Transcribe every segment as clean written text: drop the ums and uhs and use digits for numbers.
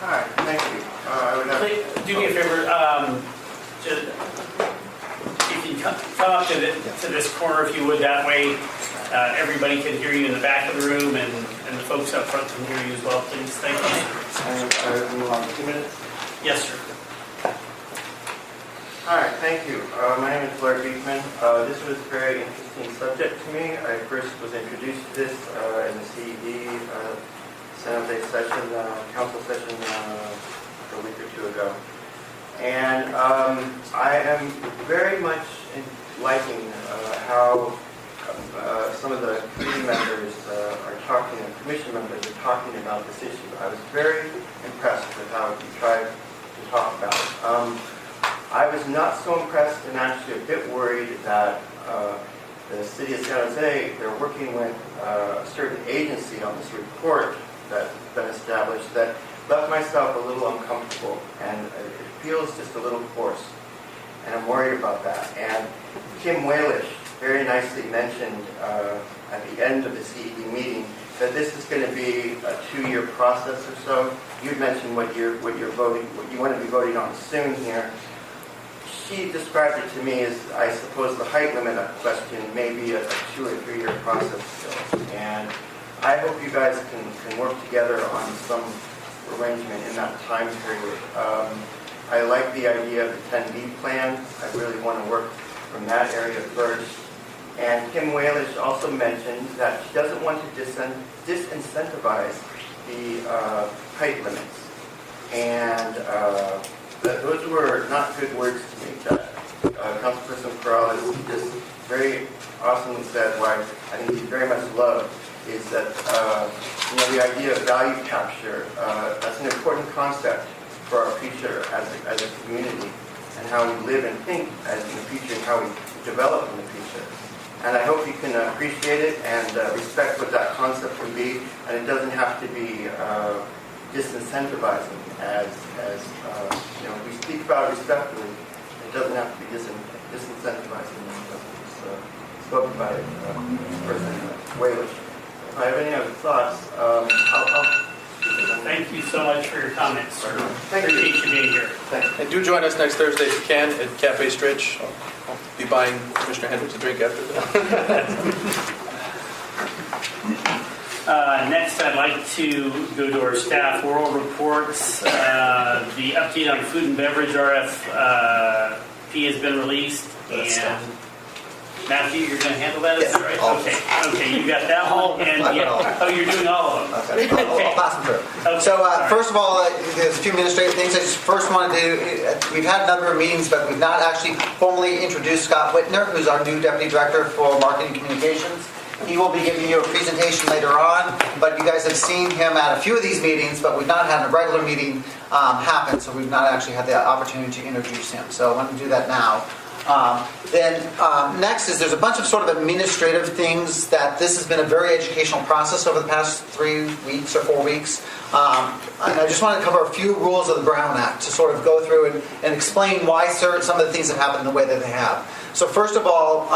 Hi, thank you. I would have... Please, do me a favor, just, if you come up to this corner, if you would, that way everybody can hear you in the back of the room, and the folks up front can hear you as well, please. Thank you. I move on 2 minutes. Yes, sir. Hi, thank you. My name is Blair Beekman. This was a very interesting subject to me. I first was introduced to this in the CED San Jose session, council session a week or two ago. And I am very much liking how some of the committee members are talking, and commission members are talking about this issue. I was very impressed with how you tried to talk about it. I was not so impressed and actually a bit worried that the city of San Jose, they're working with a certain agency on this report that's been established that left myself a little uncomfortable, and it feels just a little forced, and I'm worried about that. And Kim Walish very nicely mentioned at the end of the CED meeting that this is going to be a 2-year process or so. You mentioned what you want to be voting on soon here. She described it to me as, I suppose, the height limit question may be a 2 or 3 year process still. And I hope you guys can work together on some arrangement in that time period. I like the idea of the 10B plan. I really want to work from that area first. And Kim Walish also mentioned that she doesn't want to disincentivize the height limits. And those were not good words to me. Councilperson Corrales just very awesomely said, what I think he very much loved, is that the idea of value capture, that's an important concept for our future as a community, and how we live and think in the future, and how we develop in the future. And I hope you can appreciate it and respect what that concept would be, and it doesn't have to be disincentivizing as we speak about it respectfully. It doesn't have to be disincentivizing as spoken by Person Walish. If I have any other thoughts, I'll Thank you so much for your comments, sir. Thank you. Appreciate you being here. Thanks. And do join us next Thursday if you can at Cafe Stritch. I'll be buying Commissioner Hendricks a drink after that. Next, I'd like to go to our staff oral reports. The update on food and beverage RFP has been released. And Matthew, you're going to handle that, is that right? Okay, you got that one. And you're doing all of them. Okay. I'll pass them through. Okay. So first of all, there's a few administrative things. I just first wanted to, we've had a number of meetings, but we've not actually formally introduced Scott Whitner, who's our new Deputy Director for Marketing Communications. He will be giving you a presentation later on, but you guys have seen him at a few of these meetings, but we've not had a regular meeting happen, so we've not actually had the opportunity to introduce him. So I want to do that now. Next is there's a bunch of sort of administrative things that this has been a very educational process over the past 3 weeks or 4 weeks. And I just want to cover a few rules of the Brown Act to sort of go through and explain why some of the things have happened the way that they have. So first of all,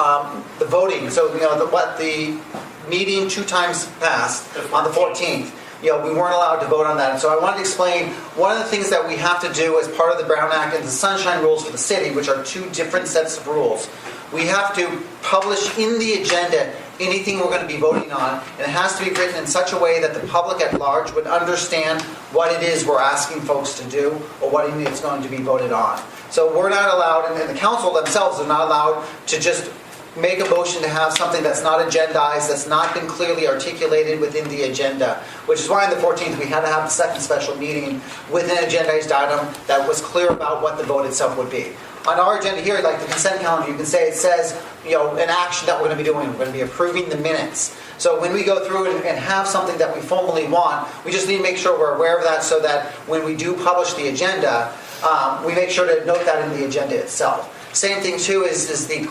the voting. So the meeting 2 times passed on the 14th. We weren't allowed to vote on that. And so I wanted to explain one of the things that we have to do as part of the Brown Act and the Sunshine Rules for the city, which are 2 different sets of rules. We have to publish in the agenda anything we're going to be voting on, and it has to be written in such a way that the public at large would understand what it is we're asking folks to do or what it's going to be voted on. So we're not allowed, and the council themselves are not allowed to just make a motion to have something that's not agendized, that's not been clearly articulated within the agenda, which is why on the 14th we had to have the second special meeting with an agendized item that was clear about what the vote itself would be. On our agenda here, like the consent calendar, you can say it says, an action that we're going to be doing. We're going to be approving the minutes. So when we go through and have something that we formally want, we just need to make sure we're aware of that so that when we do publish the agenda, we make sure to note that in the agenda itself. Same thing too is the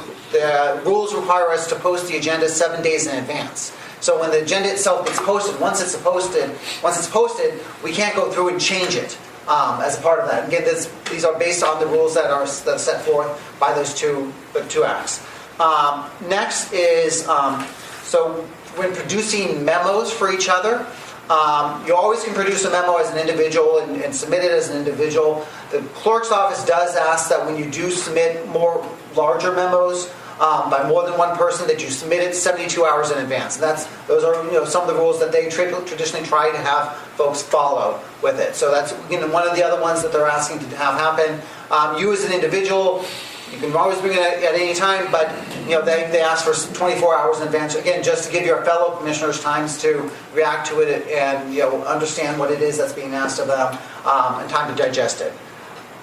rules require us to post the agenda 7 days in advance. So when the agenda itself gets posted, once it's posted, we can't go through and change it as a part of that. Again, these are based on the rules that are set forth by those two acts. Next is so when producing memos for each other, You always can produce a memo as an individual and submit it as an individual. The clerk's office does ask that when you do submit more larger memos by more than one person, that you submit it 72 hours in advance. And those are some of the rules that they traditionally try to have folks follow with it. So that's one of the other ones that they're asking to have happen. You as an individual, you can always bring it at any time, but they ask for 24 hours in advance. Again, just to give your fellow commissioners times to react to it and understand what it is that's being asked of them, and time to digest it.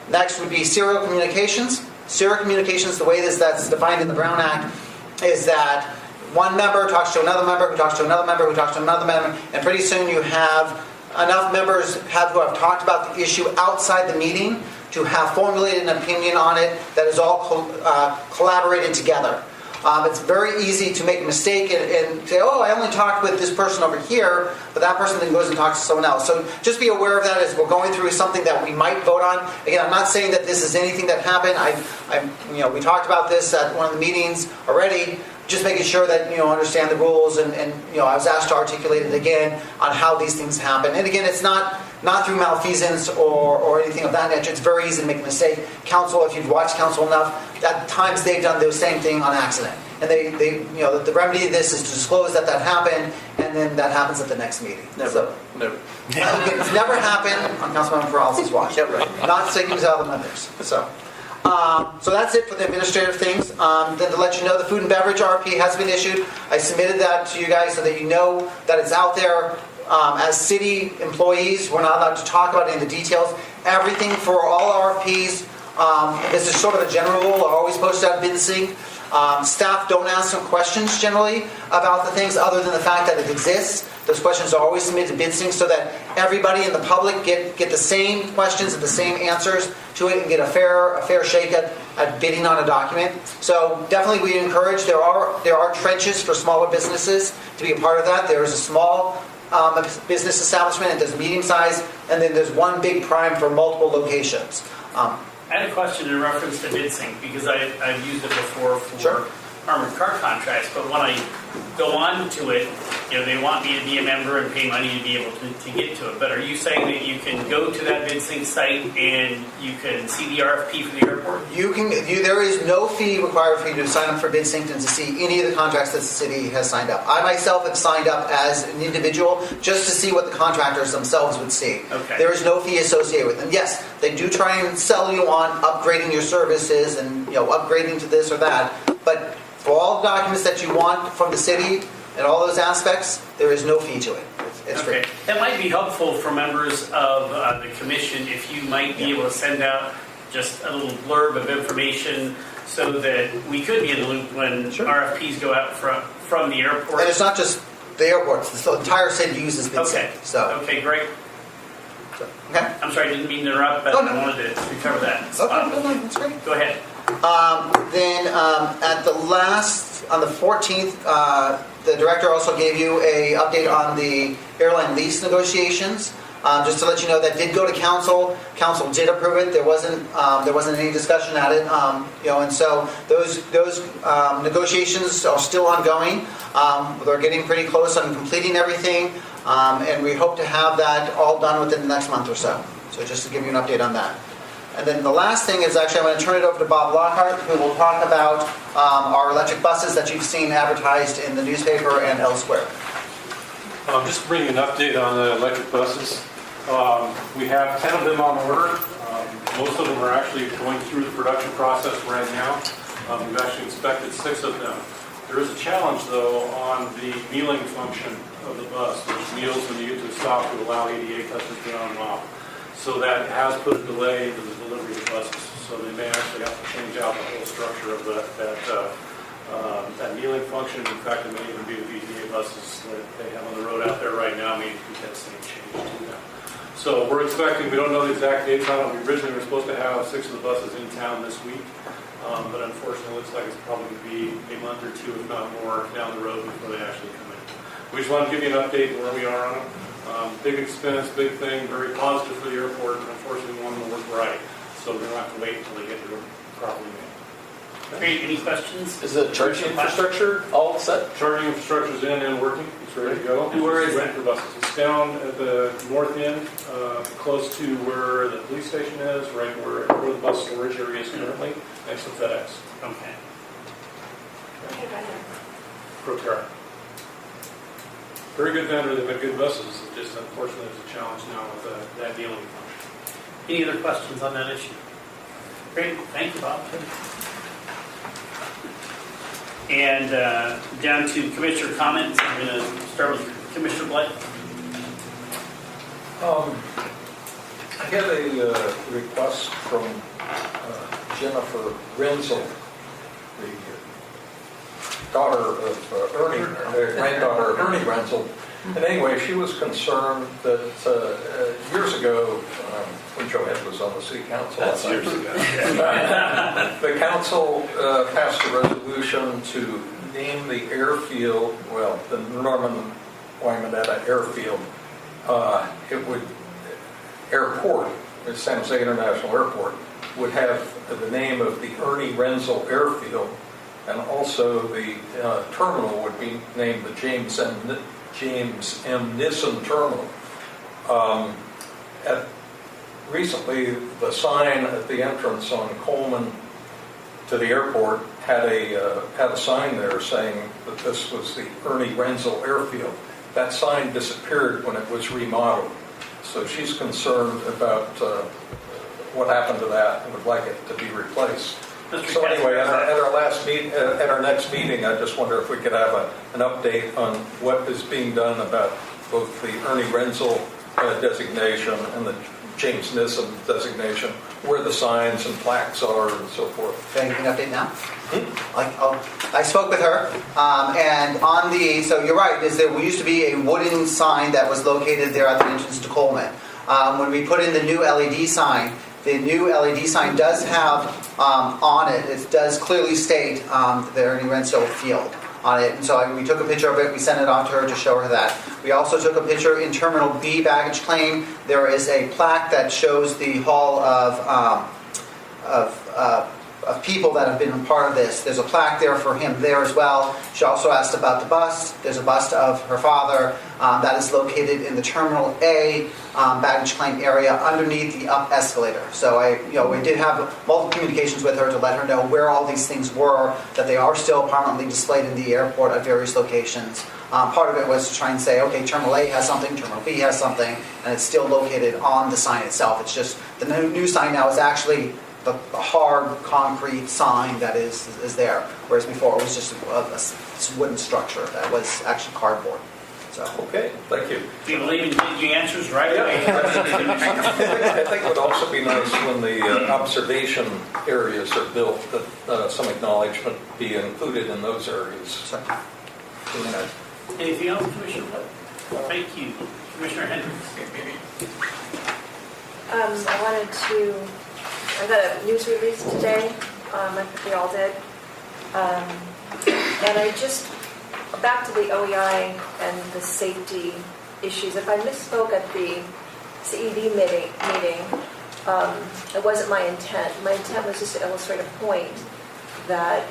Next would be serial communications. Serial communications, the way that's defined in the Brown Act, is that one member talks to another member, who talks to another member, who talks to another member, and pretty soon you have enough members who have talked about the issue outside the meeting to have formulated an opinion on it that is all collaborated together. It's very easy to make a mistake and say, oh, I only talked with this person over here, but that person then goes and talks to someone else. So just be aware of that as we're going through something that we might vote on. Again, I'm not saying that this is anything that happened. We talked about this at one of the meetings already. Just making sure that understand the rules, and I was asked to articulate it again on how these things happen. And again, it's not through malfeasance or anything of that nature. It's very easy to make a mistake. Council, if you've watched Council enough, at times they've done the same thing on accident. And the remedy of this is to disclose that happened, and then that happens at the next meeting. Never. It's never happened on Councilmember Peralta's watch. Yeah, right. Not taking to other members. So that's it for the administrative things. Then to let you know, the food and beverage RFP has been issued. I submitted that to you guys so that you know that it's out there. As city employees, we're not allowed to talk about any of the details. Everything for all RFPs, this is sort of a general rule, are always posted on BidSync. Staff don't ask some questions generally about the things other than the fact that it exists. Those questions are always submitted to BidSync so that everybody in the public get the same questions and the same answers to it and get a fair shake at bidding on a document. So definitely we encourage, there are trenches for smaller businesses to be a part of that. There is a small business establishment, and there's medium size, and then there's one big prime for multiple locations. I had a question in reference to BidSync because I've used it before for Sure. armored car contracts, but when I go on to it, they want me to be a member and pay money to be able to get to it. But are you saying that you can go to that BidSync site and you can see the RFP for the airport? There is no fee required for you to sign up for BidSync and to see any of the contracts that the city has signed up. I myself have signed up as an individual just to see what the contractors themselves would see. Okay. There is no fee associated with them. Yes, they do try and sell you on upgrading your services and upgrading to this or that, but for all the documents that you want from the city and all those aspects, there is no fee to it. It's free. Okay. That might be helpful for members of the commission if you might be able to send out just a little blurb of information so that we could be in the loop when Sure. RFPs go out from the airport. And it's not just the airports. The entire city uses BidSync. Okay. Okay. Great. Okay. I'm sorry, I didn't mean to interrupt, but Oh, no. I wanted to cover that. Okay. That's great. Go ahead. Then at on the 14th, the director also gave you a update on the airline lease negotiations. Just to let you know, that did go to council. Council did approve it. There wasn't any discussion at it. And so those negotiations are still ongoing. They're getting pretty close on completing everything, and we hope to have that all done within the next month or so. So just to give you an update on that. And then the last thing is actually I'm going to turn it over to Bob Lockhart, who will talk about our electric buses that you've seen advertised in the newspaper and elsewhere. Just to bring you an update on the electric buses. We have 10 of them on order. Most of them are actually going through the production process right now. We've actually inspected 6 of them. There is a challenge, though, on the kneeling function of the bus, which kneels when you get to a stop to allow ADA customers to get on and off. So that has put a delay in the delivery of buses. So they may actually have to change out the whole structure of that kneeling function. In fact, it may even be the VTA buses that they have on the road out there right now may include that same change to them. So we're expecting, we don't know the exact dates on it. We originally were supposed to have 6 of the buses in town this week. But unfortunately, it looks like it's probably going to be a month or 2, if not more, down the road before they actually come in. We just want to give you an update where we are on them. Big expense, big thing, very positive for the airport, and unfortunately we want them to work right. So we're going to have to wait until they get here properly made. Great, any questions? Is the charging infrastructure all set? Charging infrastructure's in and working, it's ready to go. And where is Ready for buses. It's down at the north end, close to where the police station is, right where the bus storage area is currently, next to FedEx, Okay. Proterra. Very good vendor, they've got good buses, it's just unfortunately there's a challenge now with that dealing function. Any other questions on that issue? Great, thank you, Bob. And down to commissioner comments. I'm going to start with Commissioner Blight. I have a request from Jennifer Renzel, the daughter of granddaughter of Ernie Renzel. And anyway, she was concerned that years ago, when Joanne was on the city council, That's years ago. the council passed a resolution to name the airfield, well, the Norman Waimanetta Airfield. Airport, the San Jose International Airport, would have the name of the Ernie Renzel Airfield, and also the terminal would be named the James M. Nissen Terminal. Recently, the sign at the entrance on Coleman to the airport had a sign there saying that this was the Ernie Renzel Airfield. That sign disappeared when it was remodeled. So she's concerned about what happened to that and would like it to be replaced. So anyway, at our next meeting, I just wonder if we could have an update on what is being done about both the Ernie Renzel designation and the James Nissen designation, where the signs and plaques are and so forth. Can I give you an update now? I spoke with her, and so you're right, there used to be a wooden sign that was located there at the entrance to Coleman. When we put in the new LED sign, the new LED sign does have on it does clearly state the Ernie Renzel Field on it. And so we took a picture of it, we sent it off to her to show her that. We also took a picture in Terminal B baggage claim. There is a plaque that shows the haul of people that have been a part of this. There's a plaque there for him there as well. She also asked about the bust. There's a bust of her father that is located in the Terminal A baggage claim area underneath the up escalator. So we did have multiple communications with her to let her know where all these things were, that they are still permanently displayed in the airport at various locations. Part of it was to try and say, okay, Terminal A has something, Terminal B has something, and it's still located on the sign itself. It's just the new sign now is actually the hard concrete sign that is there, whereas before it was just a wooden structure that was actually cardboard. So Okay, thank you. Do you believe in getting answers right away? I think it would also be nice when the observation areas are built that some acknowledgement be included in those areas. sorry. Anything else, Commissioner Blight? Thank you. Commissioner Hendricks. I got a news release today. I think we all did. And back to the OEI and the safety issues. If I misspoke at the CED meeting, it wasn't my intent. My intent was just to illustrate a point that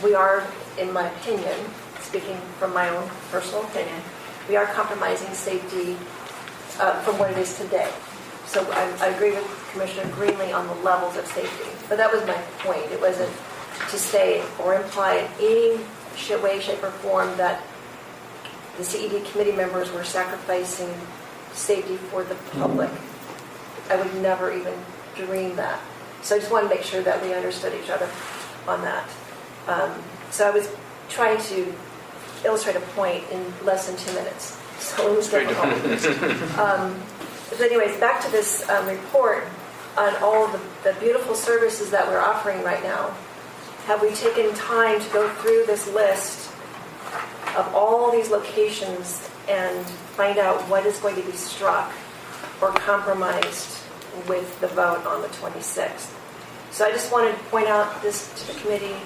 we are, in my opinion, speaking from my own personal opinion, we are compromising safety from what it is today. So I agree with Commissioner Greenlee on the levels of safety. But that was my point. It wasn't to say or imply in any way, shape, or form that the CED committee members were sacrificing safety for the public. I would never even dream that. So I just want to make sure that we understood each other on that. So I was trying to illustrate a point in less than 2 minutes. So it was difficult. But anyways, back to this report on all the beautiful services that we're offering right now. Have we taken time to go through this list of all these locations and find out what is going to be struck or compromised with the vote on the 26th? So I just wanted to point out this to the committee.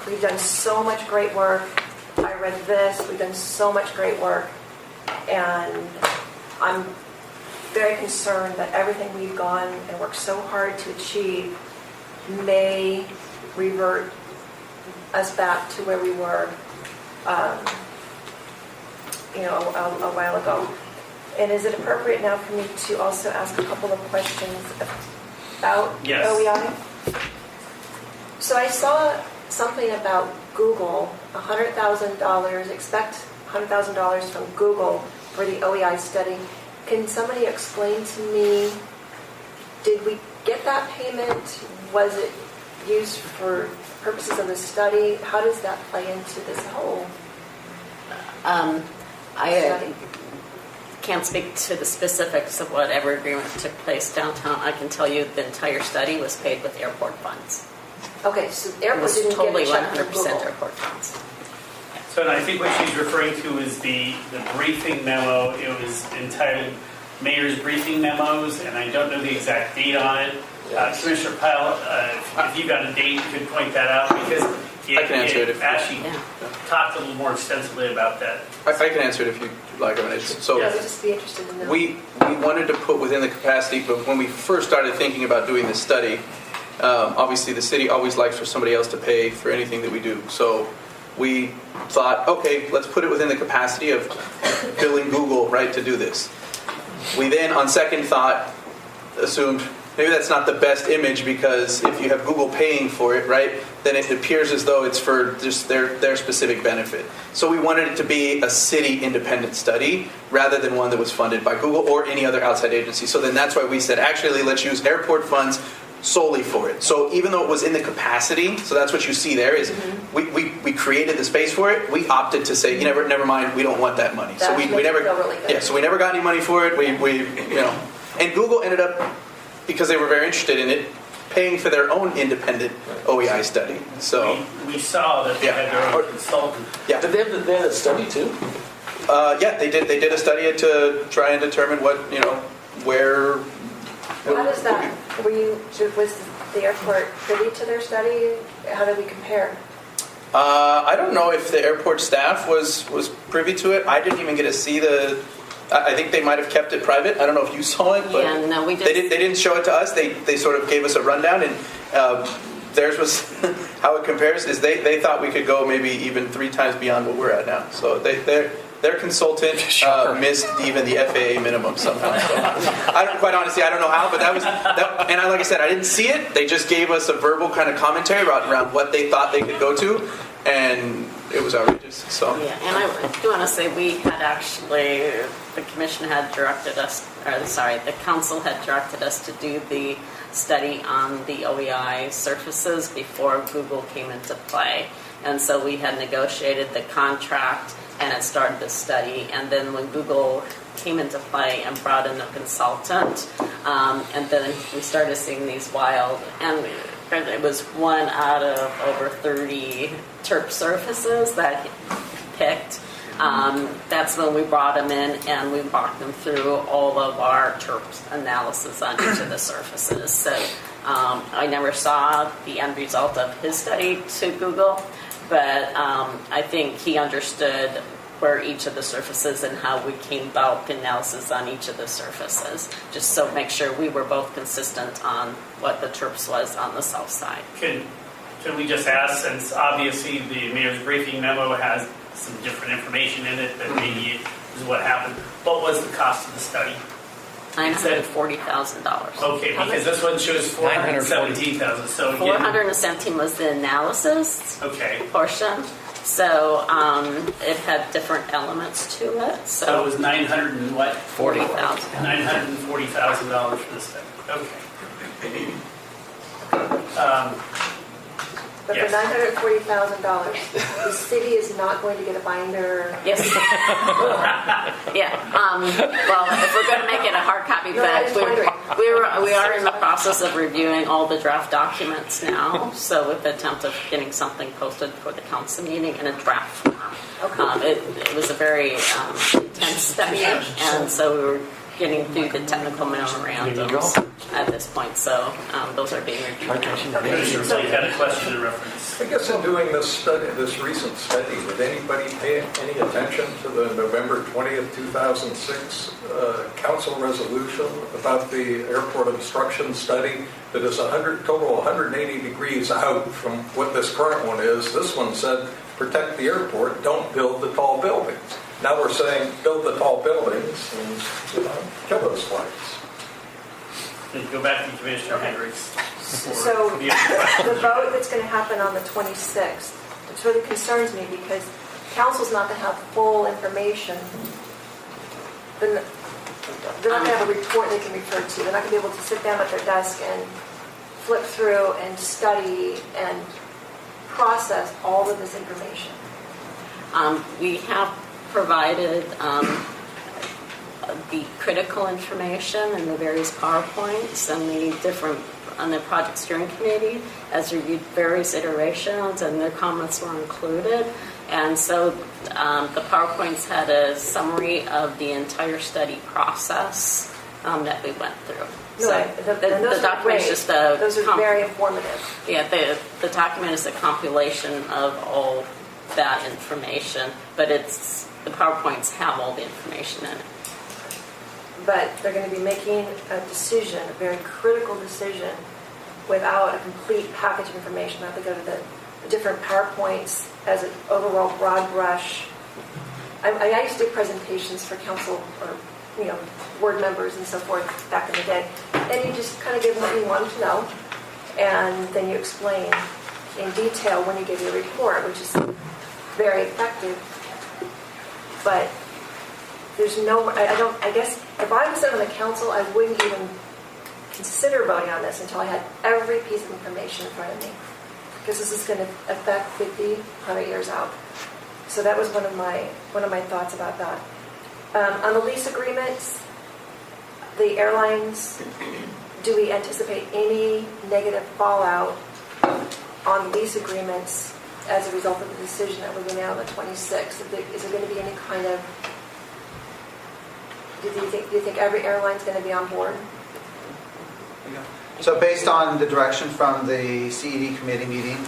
We've done so much great work. I read this. We've done so much great work. And I'm very concerned that everything we've gone and worked so hard to achieve may revert us back to where we were, a while ago. And is it appropriate now for me to also ask a couple of questions about Yes. OEI? So I saw something about Google, $100,000, expect $100,000 from Google for the OEI study. Can somebody explain to me, did we get that payment? Was it used for purposes of the study? How does that play into this whole I can't speak to the specifics of whatever agreement took place downtown. I can tell you the entire study was paid with airport funds. Okay, so the It airport was didn't totally get a check from 100% Google. airport funds. So and I think what she's referring to is the briefing memo. It was entitled Mayor's Briefing Memos, and I don't know the exact date on it. Commissioner Pyle, if you got a date, you could point that out, because I can answer it if- actually Yeah. talked a little more extensively about that. I can answer it if you'd like. So I would just be interested in knowing. we wanted to put within the capacity, but when we first started thinking about doing this study, obviously the city always likes for somebody else to pay for anything that we do. So we thought, okay, let's put it within the capacity of billing Google, right, to do this. We then, on second thought, assumed maybe that's not the best image, because if you have Google paying for it, right, then it appears as though it's for just their specific benefit. So we wanted it to be a city independent study rather than one that was funded by Google or any other outside agency. So then that's why we said, actually, let's use airport funds solely for it. So even though it was in the capacity, so that's what you see there is we created the space for it. We opted to say, never mind, we don't want that money. That So we makes never me feel really good. so we never got any money for it. We and Google ended up, because they were very interested in it, paying for their own independent OEI study. So We saw that they had their own consultant. yeah. Did they have a study too? Yeah, they did a study to try and determine what, where. How does that, was the airport privy to their study? How did we compare? I don't know if the airport staff was privy to it. I didn't even get to see I think they might have kept it private. I don't know if you saw it, but Yeah, no, we they didn't show it to us. They sort of gave us a rundown, and theirs was how it compares is they thought we could go maybe even 3 times beyond what we're at now. So their consultant missed even the FAA minimum somehow. So quite honestly, I don't know how, but that was and like I said, I didn't see it. They just gave us a verbal kind of commentary around what they thought they could go to, and it was outrageous. So Yeah, and I do want to say we had actually, the commission had directed us, the council had directed us to do the study on the OEI surfaces before Google came into play. And so we had negotiated the contract and had started the study. And then when Google came into play and brought in a consultant, and then we started seeing these wild, and it was 1 out of over 30 TERP surfaces that he picked. That's when we brought him in and we walked them through all of our TERP analysis on each of the surfaces. So I never saw the end result of his study to Google, but I think he understood where each of the surfaces and how we came about the analysis on each of the surfaces, just so make sure we were both consistent on what the TERPs was on the south side. Can we just ask, since obviously the mayor's briefing memo has some different information in it that maybe is what happened, what was the cost of the study? $940,000. Okay, because this one shows 417,000. So again, 417 was the analysis okay, portion. So it had different elements to it. so it So was $40,000. $940,000 for the study. Okay. But Yes. for $940,000, the city is not going to get a binder. Yes. Yeah. Well, if we're going to make it a hard copy, No, I was wondering. we are in the process of reviewing all the draft documents now. So with the attempt of getting something posted for the council meeting in a draft form. Okay. It was a very intense study, and so we were getting through the technical memorandums at this point, so those are being reviewed. Commissioner Blake had a question in reference. I guess in doing this study, this recent study, did anybody pay any attention to the November 20th, 2006 council resolution about the airport obstruction study that is total 180 degrees out from what this current one is? This one said, protect the airport, don't build the tall buildings. Now we're saying, build the tall buildings and kill those flights. Can you go back to Commissioner Hendricks? So the vote that's going to happen on the 26th, it really concerns me because council's not going to have full information. They're not going to have a report they can refer to. They're not going to be able to sit down at their desk and flip through and study and process all of this information. We have provided the critical information and the various PowerPoints and the project steering committee has reviewed various iterations, and their comments were included. And so the PowerPoints had a summary of the entire study process that we went through. No, The document is just a... Those are very informative. Yeah, the document is a compilation of all that information, but the PowerPoints have all the information in it. But they're going to be making a decision, a very critical decision, without a complete package of information. They have to go to the different PowerPoints as an overall broad brush. I used to do presentations for council or board members and so forth back in the day, and you just kind of give them what you want to know, and then you explain in detail when you give your report, which is very effective. But there's I guess if I was on the council, I wouldn't even consider voting on this until I had every piece of information in front of me, because this is going to affect 50, 100 years out. So that was one of my thoughts about that. On the lease agreements, the airlines, do we anticipate any negative fallout on lease agreements as a result of the decision that we're going to have on the 26th? Is there going to be any kind of... Do you think every airline's going to be on board? So based on the direction from the CED committee meeting,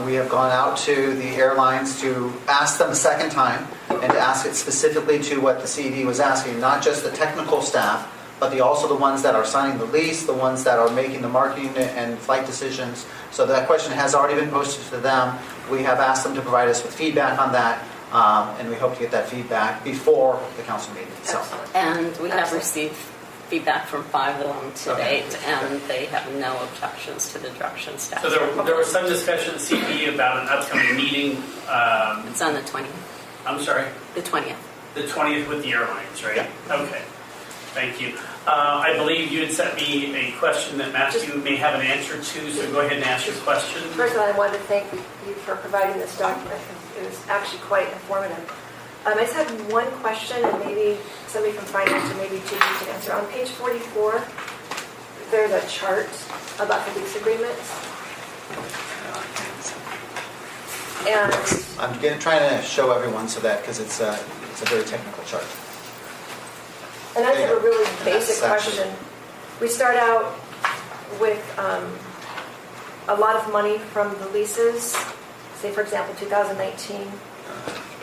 we have gone out to the airlines to ask them a second time and to ask it specifically to what the CED was asking, not just the technical staff, but also the ones that are signing the lease, the ones that are making the marketing and flight decisions. So that question has already been posted to them. We have asked them to provide us with feedback on that, and we hope to get that feedback before the council meeting itself. And we have received feedback from 5 of them to date, and they have no objections to the direction staff. So there was some discussion at CPE about an upcoming meeting. It's on the 20th. I'm sorry? The 20th. The 20th with the airlines, right? Yeah. Okay. Thank you. I believe you had sent me a question that Matthew may have an answer to, so go ahead and ask your question. First of all, I wanted to thank you for providing this document, because it was actually quite informative. I just have one question, and maybe somebody from finance or maybe two can answer. On page 44, there's a chart about the lease agreements. And I'm trying to show everyone so that, because it's a very technical chart. I have a really basic Section. question. We start out with a lot of money from the leases. Say, for example, 2019,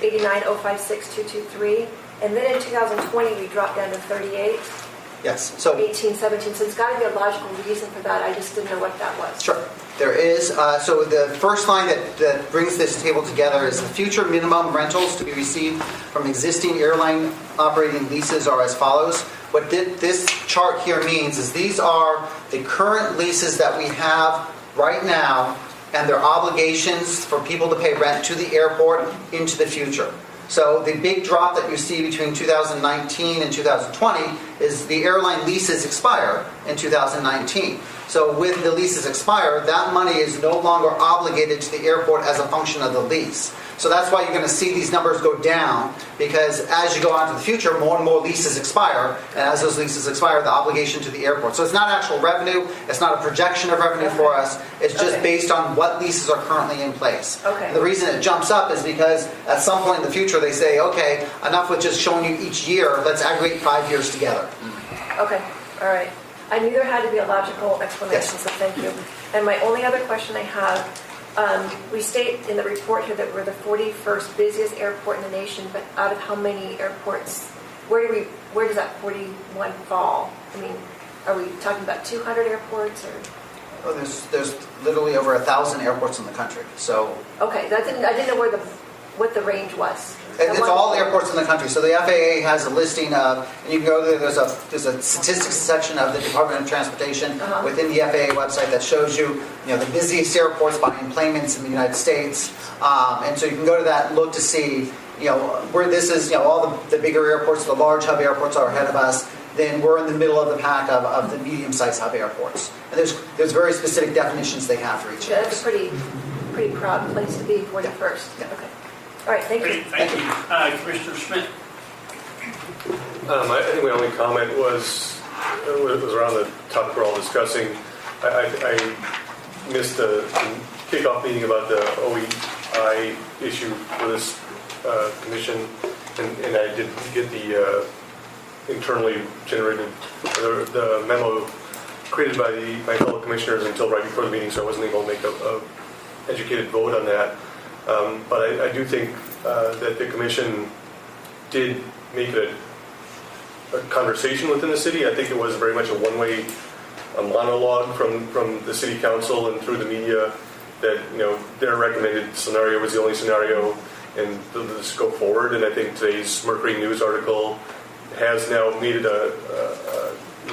89,056,223. And then in 2020, we dropped down to 38, Yes. So 18, 17. So there's got to be a logical reason for that. I just didn't know what that was. Sure. There is. So the first line that brings this table together is the future minimum rentals to be received from existing airline operating leases are as follows. What this chart here means is these are the current leases that we have right now and their obligations for people to pay rent to the airport into the future. So the big drop that you see between 2019 and 2020 is the airline leases expire in 2019. So when the leases expire, that money is no longer obligated to the airport as a function of the lease. So that's why you're going to see these numbers go down, because as you go on to the future, more and more leases expire, and as those leases expire, the obligation to the airport. So it's not actual revenue, it's not a projection of revenue for us, it's just Okay. based on what leases are currently in place. Okay. The reason it jumps up is because at some point in the future they say, okay, enough with just showing you each year, let's aggregate 5 years together. Okay, all right. I knew there had to be a logical explanation, Yes. so thank you. And my only other question I have, we state in the report here that we're the 41st busiest airport in the nation, but out of how many airports, where does that 41 fall? I mean, are we talking about 200 airports or? Well, there's literally over 1,000 airports in the country. So Okay, I didn't know what the range was. it's all airports in the country. So the FAA has a listing of, and you can go there. There's a statistics section of the Department of Transportation within the FAA website that shows you, the busiest airports by employments in the United States. And so you can go to that and look to see, where this is. All the bigger airports, the large hub airports are ahead of us. Then we're in the middle of the pack of the medium-sized hub airports. And there's very specific definitions they have for each of Yeah, that's a those. pretty proud place to be, 41st. Yeah. Okay. All right, thank you. Great, thank you. Commissioner Schmidt. I think my only comment was around the topic we're all discussing. I missed the kickoff meeting about the OEI issue for this commission, and I didn't get the internally generated the memo created by my fellow commissioners until right before the meeting, so I wasn't able to make a educated vote on that. But I do think that the commission did make it a conversation within the city. I think it was very much a one-way monologue from the city council and through the media that their recommended scenario was the only scenario, and let's go forward. And I think today's Mercury News article has now made it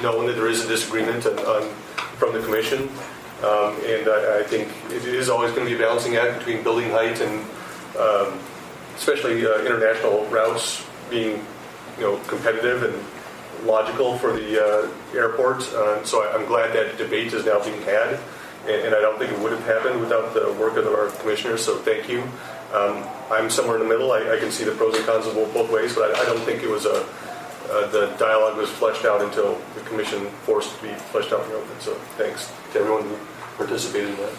known that there is a disagreement from the commission. And I think it is always going to be a balancing act between building height and especially international routes being competitive and logical for the airport. So I'm glad that debate is now being had, and I don't think it would have happened without the work of our commissioners, so thank you. I'm somewhere in the middle. I can see the pros and cons of both ways, but I don't think it was the dialogue was fleshed out until the commission forced it to be fleshed out in the open. So thanks to everyone who participated in that.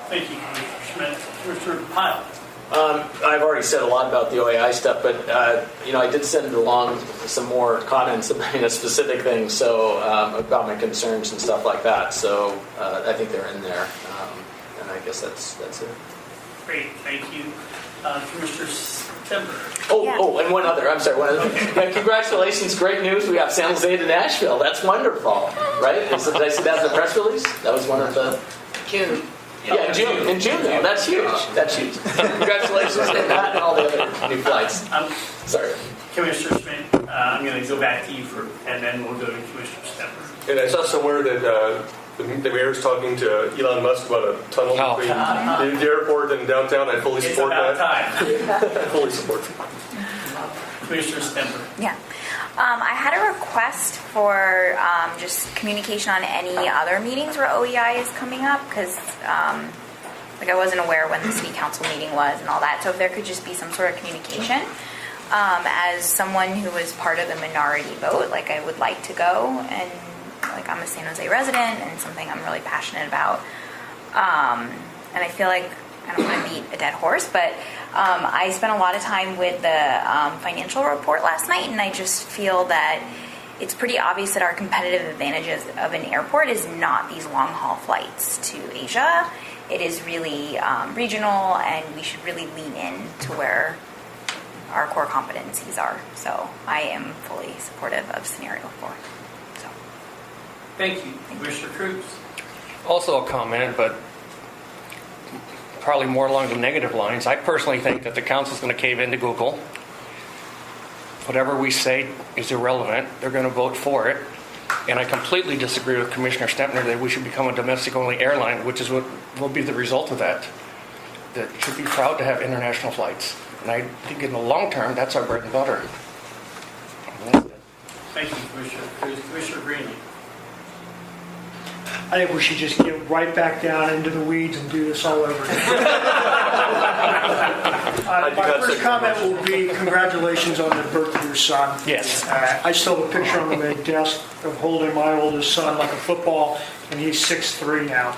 Thank you, Commissioner Schmidt. Commissioner Pyle. I've already said a lot about the OAI stuff, but I did send along some more comments about specific things, so about my concerns and stuff like that. So I think they're in there, and I guess that's it. Great, thank you. Commissioner Stemper. Oh, and one other. I'm sorry. One other. Yeah, congratulations! Great news. We have San Jose to Nashville. That's wonderful, right? Did I see that in the press release? That was one of the June. Yeah, in June though. That's huge. That's huge. Congratulations on that and all the other new flights. Sorry. Commissioner Schmidt, I'm going to go back to you and then we'll go to Commissioner Stemper. And I saw somewhere that the mayor's talking to Elon Musk about a tunnel between the airport and downtown. I fully It's support about that. time. I fully support it. Commissioner Stemper. Yeah. I had a request for just communication on any other meetings where OEI is coming up, because I wasn't aware when the city council meeting was and all that. So if there could just be some sort of communication. As someone who was part of the minority vote, I would like to go, and I'm a San Jose resident and something I'm really passionate about. And I feel like I don't want to beat a dead horse, but I spent a lot of time with the financial report last night, and I just feel that it's pretty obvious that our competitive advantages of an airport is not these long-haul flights to Asia. It is really regional, and we should really lean in to where our core competencies are. So I am fully supportive of scenario 4. So. Thank you. Commissioner Cruz. Also a comment, but probably more along the negative lines. I personally think that the council's going to cave into Google. Whatever we say is irrelevant. They're going to vote for it. And I completely disagree with Commissioner Stempner that we should become a domestic-only airline, which is what will be the result of that. That should be proud to have international flights. And I think in the long term, that's our bread and butter. Thank you, Commissioner Cruz. Commissioner Greenlee. I think we should just get right back down into the weeds and do this all over again. My first comment will be congratulations on the birth of your son. Yes. I still have a picture on my desk of holding my oldest son like a football, and he's 6'3" now.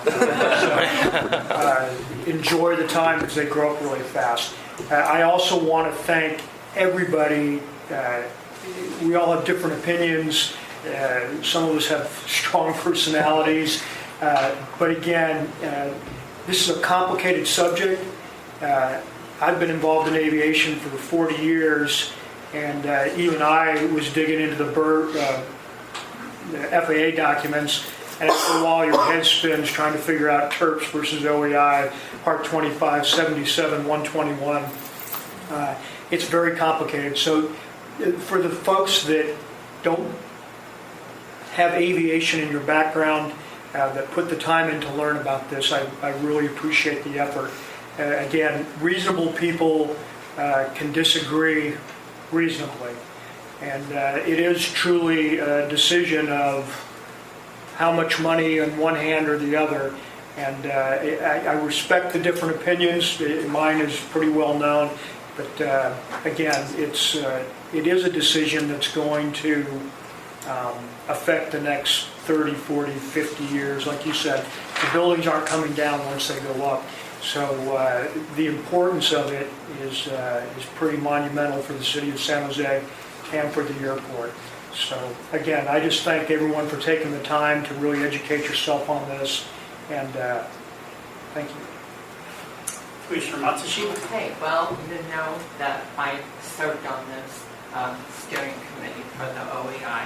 So, enjoy the time because they grow up really fast. I also want to thank everybody. We all have different opinions. Some of us have strong personalities. But again, this is a complicated subject. I've been involved in aviation for 40 years, and even I was digging into the FAA documents, and after a while your head spins trying to figure out TERPS versus OEI, Part 25, 77, 121. It's very complicated. So for the folks that don't have aviation in your background, that put the time in to learn about this, I really appreciate the effort. Again, reasonable people can disagree reasonably. And it is truly a decision of how much money in one hand or the other. And I respect the different opinions. Mine is pretty well known. But again, it is a decision that's going to affect the next 30, 40, 50 years. Like you said, the buildings aren't coming down once they go up. So the importance of it is pretty monumental for the city of San Jose and for the airport. So again, I just thank everyone for taking the time to really educate yourself on this, and thank you. Commissioner Matsushima. Okay, well, you know that I served on this steering committee for the OEI.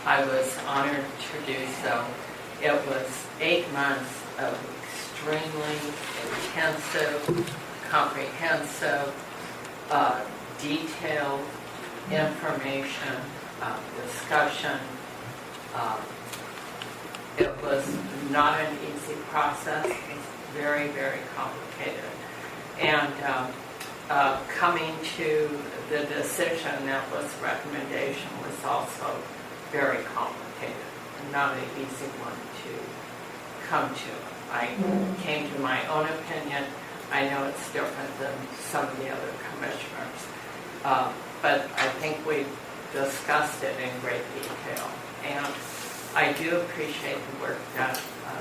I was honored to do so. It was 8 months of extremely intensive, comprehensive, detailed information, discussion. It was not an easy process. It's very, very complicated. And coming to the decision that was recommendation was also very complicated and not an easy one to come to. I came to my own opinion. I know it's different than some of the other commissioners, but I think we discussed it in great detail. And I do appreciate the work that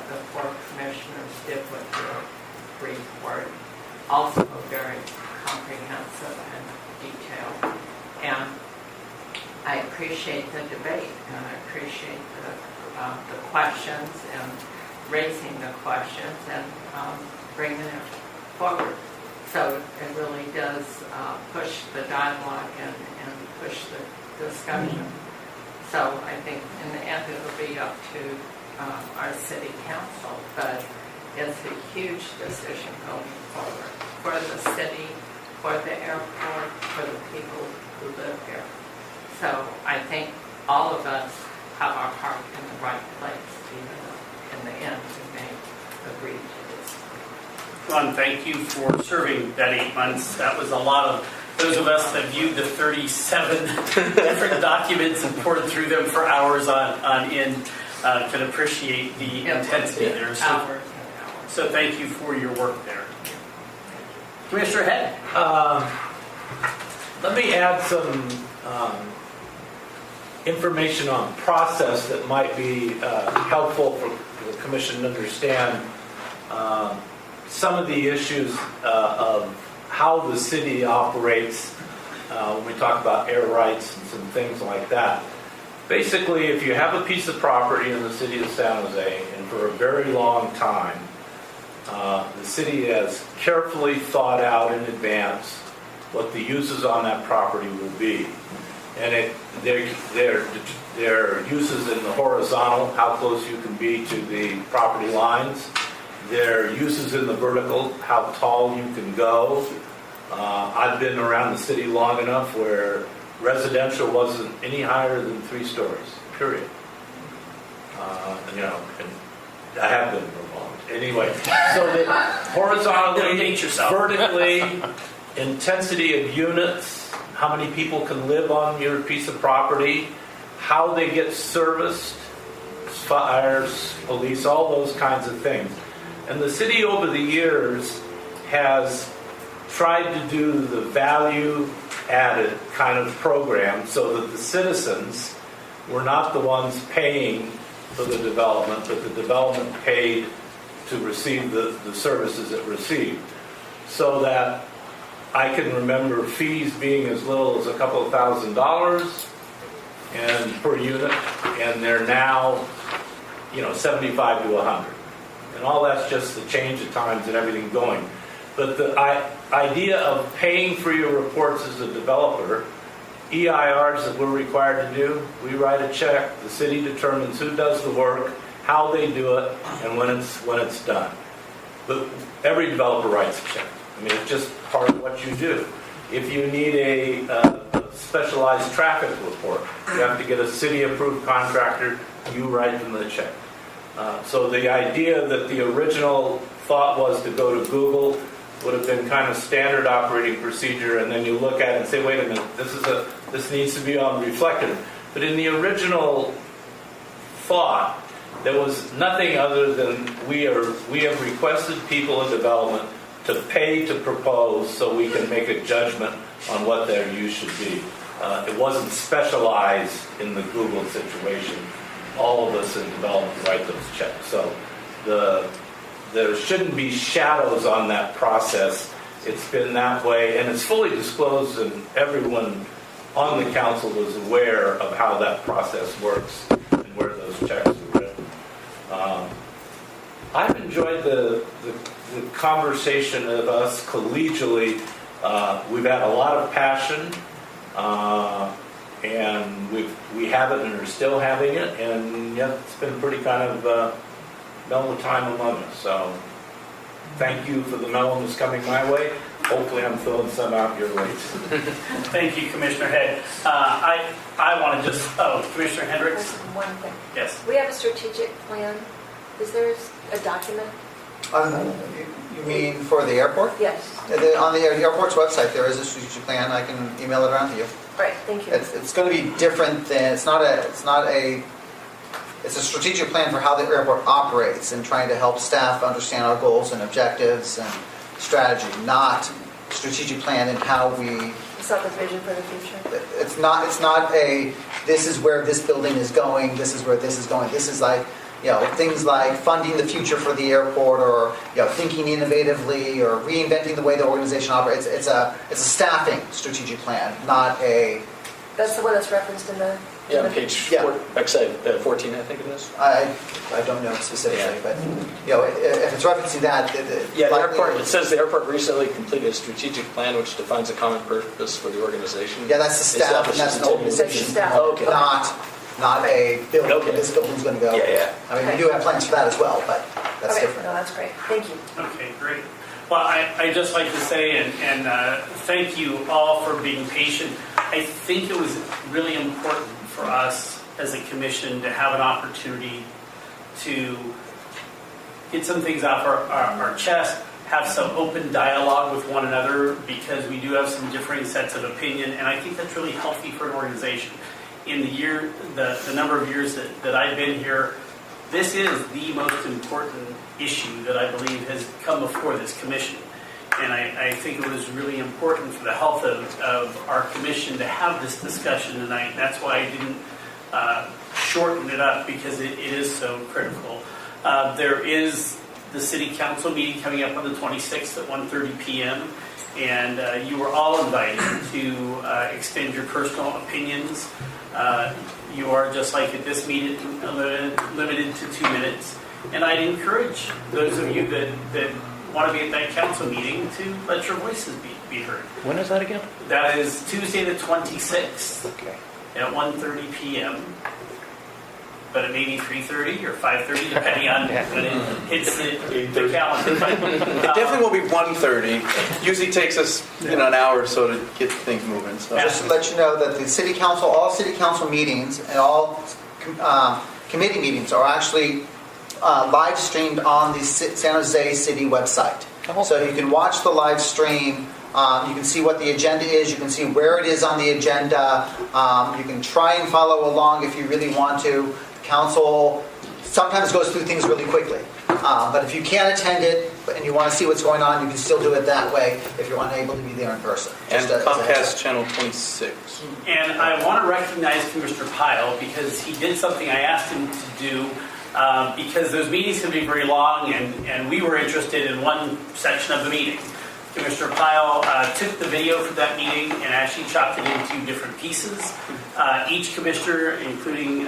the 4 commissioners did with your report. Also very comprehensive and detailed. And I appreciate the debate, and I appreciate the questions and raising the questions and bringing it forward. So it really does push the dialogue and push the discussion. So I think in the end it'll be up to our city council, but it's a huge decision going forward for the city, for the airport, for the people who live here. So I think all of us have our heart in the right place, even though in the end we may agree to this. Ron, thank you for serving that 8 months. That was a lot of, those of us that viewed the 37 different documents and poured through them for hours on end can appreciate the intensity there. So thank you for your work there. Commissioner Head. Let me add some information on process that might be helpful for the commission to understand some of the issues of how the city operates when we talk about air rights and some things like that. Basically, if you have a piece of property in the city of San Jose, and for a very long time, the city has carefully thought out in advance what the uses on that property will be. And their uses in the horizontal, how close you can be to the property lines. Their uses in the vertical, how tall you can go. I've been around the city long enough where residential wasn't any higher than 3 stories, period. And I have been for long. Anyway, so that horizontally, vertically, intensity of units, how many people can live on your piece of property, how they get serviced, fires, police, all those kinds of things. And the city over the years has tried to do the value-added kind of program so that the citizens were not the ones paying for the development, but the development paid to receive the services it received. So that I can remember fees being as little as a couple of $1,000s and per unit, and they're now, 75 to 100. And all that's just the change of times and everything going. But the idea of paying for your reports as a developer, EIRs that we're required to do, we write a check, the city determines who does the work, how they do it, and when it's done. But every developer writes a check. I mean, it's just part of what you do. If you need a specialized traffic report, you have to get a city-approved contractor, you write them the check. So the idea that the original thought was to go to Google would have been kind of standard operating procedure, and then you look at it and say, wait a minute, this needs to be on reflective. But in the original thought, there was nothing other than we have requested people in development to pay to propose so we can make a judgment on what their use should be. It wasn't specialized in the Google situation. All of us in development write those checks. So there shouldn't be shadows on that process. It's been that way, and it's fully disclosed, and everyone on the council is aware of how that process works and where those checks are written. I've enjoyed the conversation of us collegially. We've had a lot of passion, and we have it and are still having it, and yeah, it's been pretty kind of mellow time among us. So thank you for the mellowness coming my way. Hopefully I'm throwing some out your way. Thank you, Commissioner Head. I want to Commissioner Hendricks? One thing. Yes. We have a strategic plan. Is there a document? You mean for the airport? Yes. On the airport's website, there is a strategic plan. I can email it around to you. Right, thank you. It's going to be different than, it's a strategic plan for how the airport operates and trying to help staff understand our goals and objectives and strategy, not strategic plan in how we. It's not the vision for the future? It's not a, this is where this building is going, this is where this is going. This is like, things like funding the future for the airport, or thinking innovatively, or reinventing the way the organization operates. It's a staffing strategic plan, not a. That's the one that's referenced in the. Yeah, page 14, I think it is. I don't know specifically, but if it's referencing that. It says the airport recently completed a strategic plan which defines a common purpose for the organization. Yeah, that's the staff, and that's an organization, not a building. Okay. This building's going to go. Yeah. I mean, we do have plans for that as well, but that's Okay, different. no, that's great. Thank you. Okay, great. Well, I just like to say, and thank you all for being patient. I think it was really important for us as a commission to have an opportunity to get some things off our chest, have some open dialogue with one another, because we do have some differing sets of opinion, and I think that's really healthy for an organization. In the number of years that I've been here, this is the most important issue that I believe has come before this commission. And I think it was really important for the health of our commission to have this discussion tonight. And that's why I didn't shorten it up, because it is so critical. There is the city council meeting coming up on the 26th at 1:30 p.m. And you are all invited to extend your personal opinions. You are, just like at this meeting, limited to 2 minutes. And I'd encourage those of you that want to be at that council meeting to let your voices be heard. When is that again? That is Tuesday the 26th Okay. at 1:30 p.m. But it may be 3:30 or 5:30, depending on when it hits the calendar. It definitely will be 1:30. Usually takes us an hour or so to get things moving. So. Just to let you know that the city council, all city council meetings and all committee meetings are actually live streamed on the San Jose City website. Oh. So you can watch the live stream. You can see what the agenda is. You can see where it is on the agenda. You can try and follow along if you really want to. The council sometimes goes through things really quickly. But if you can't attend it and you want to see what's going on, you can still do it that way if you're unable to be there in person. And Just as a heads Comcast Channel 26. And I want to recognize Commissioner Pyle because he did something I asked him to do because those meetings can be very long and we were interested in one section of the meeting. Commissioner Pyle took the video for that meeting and actually chopped it into different pieces. Each commissioner, including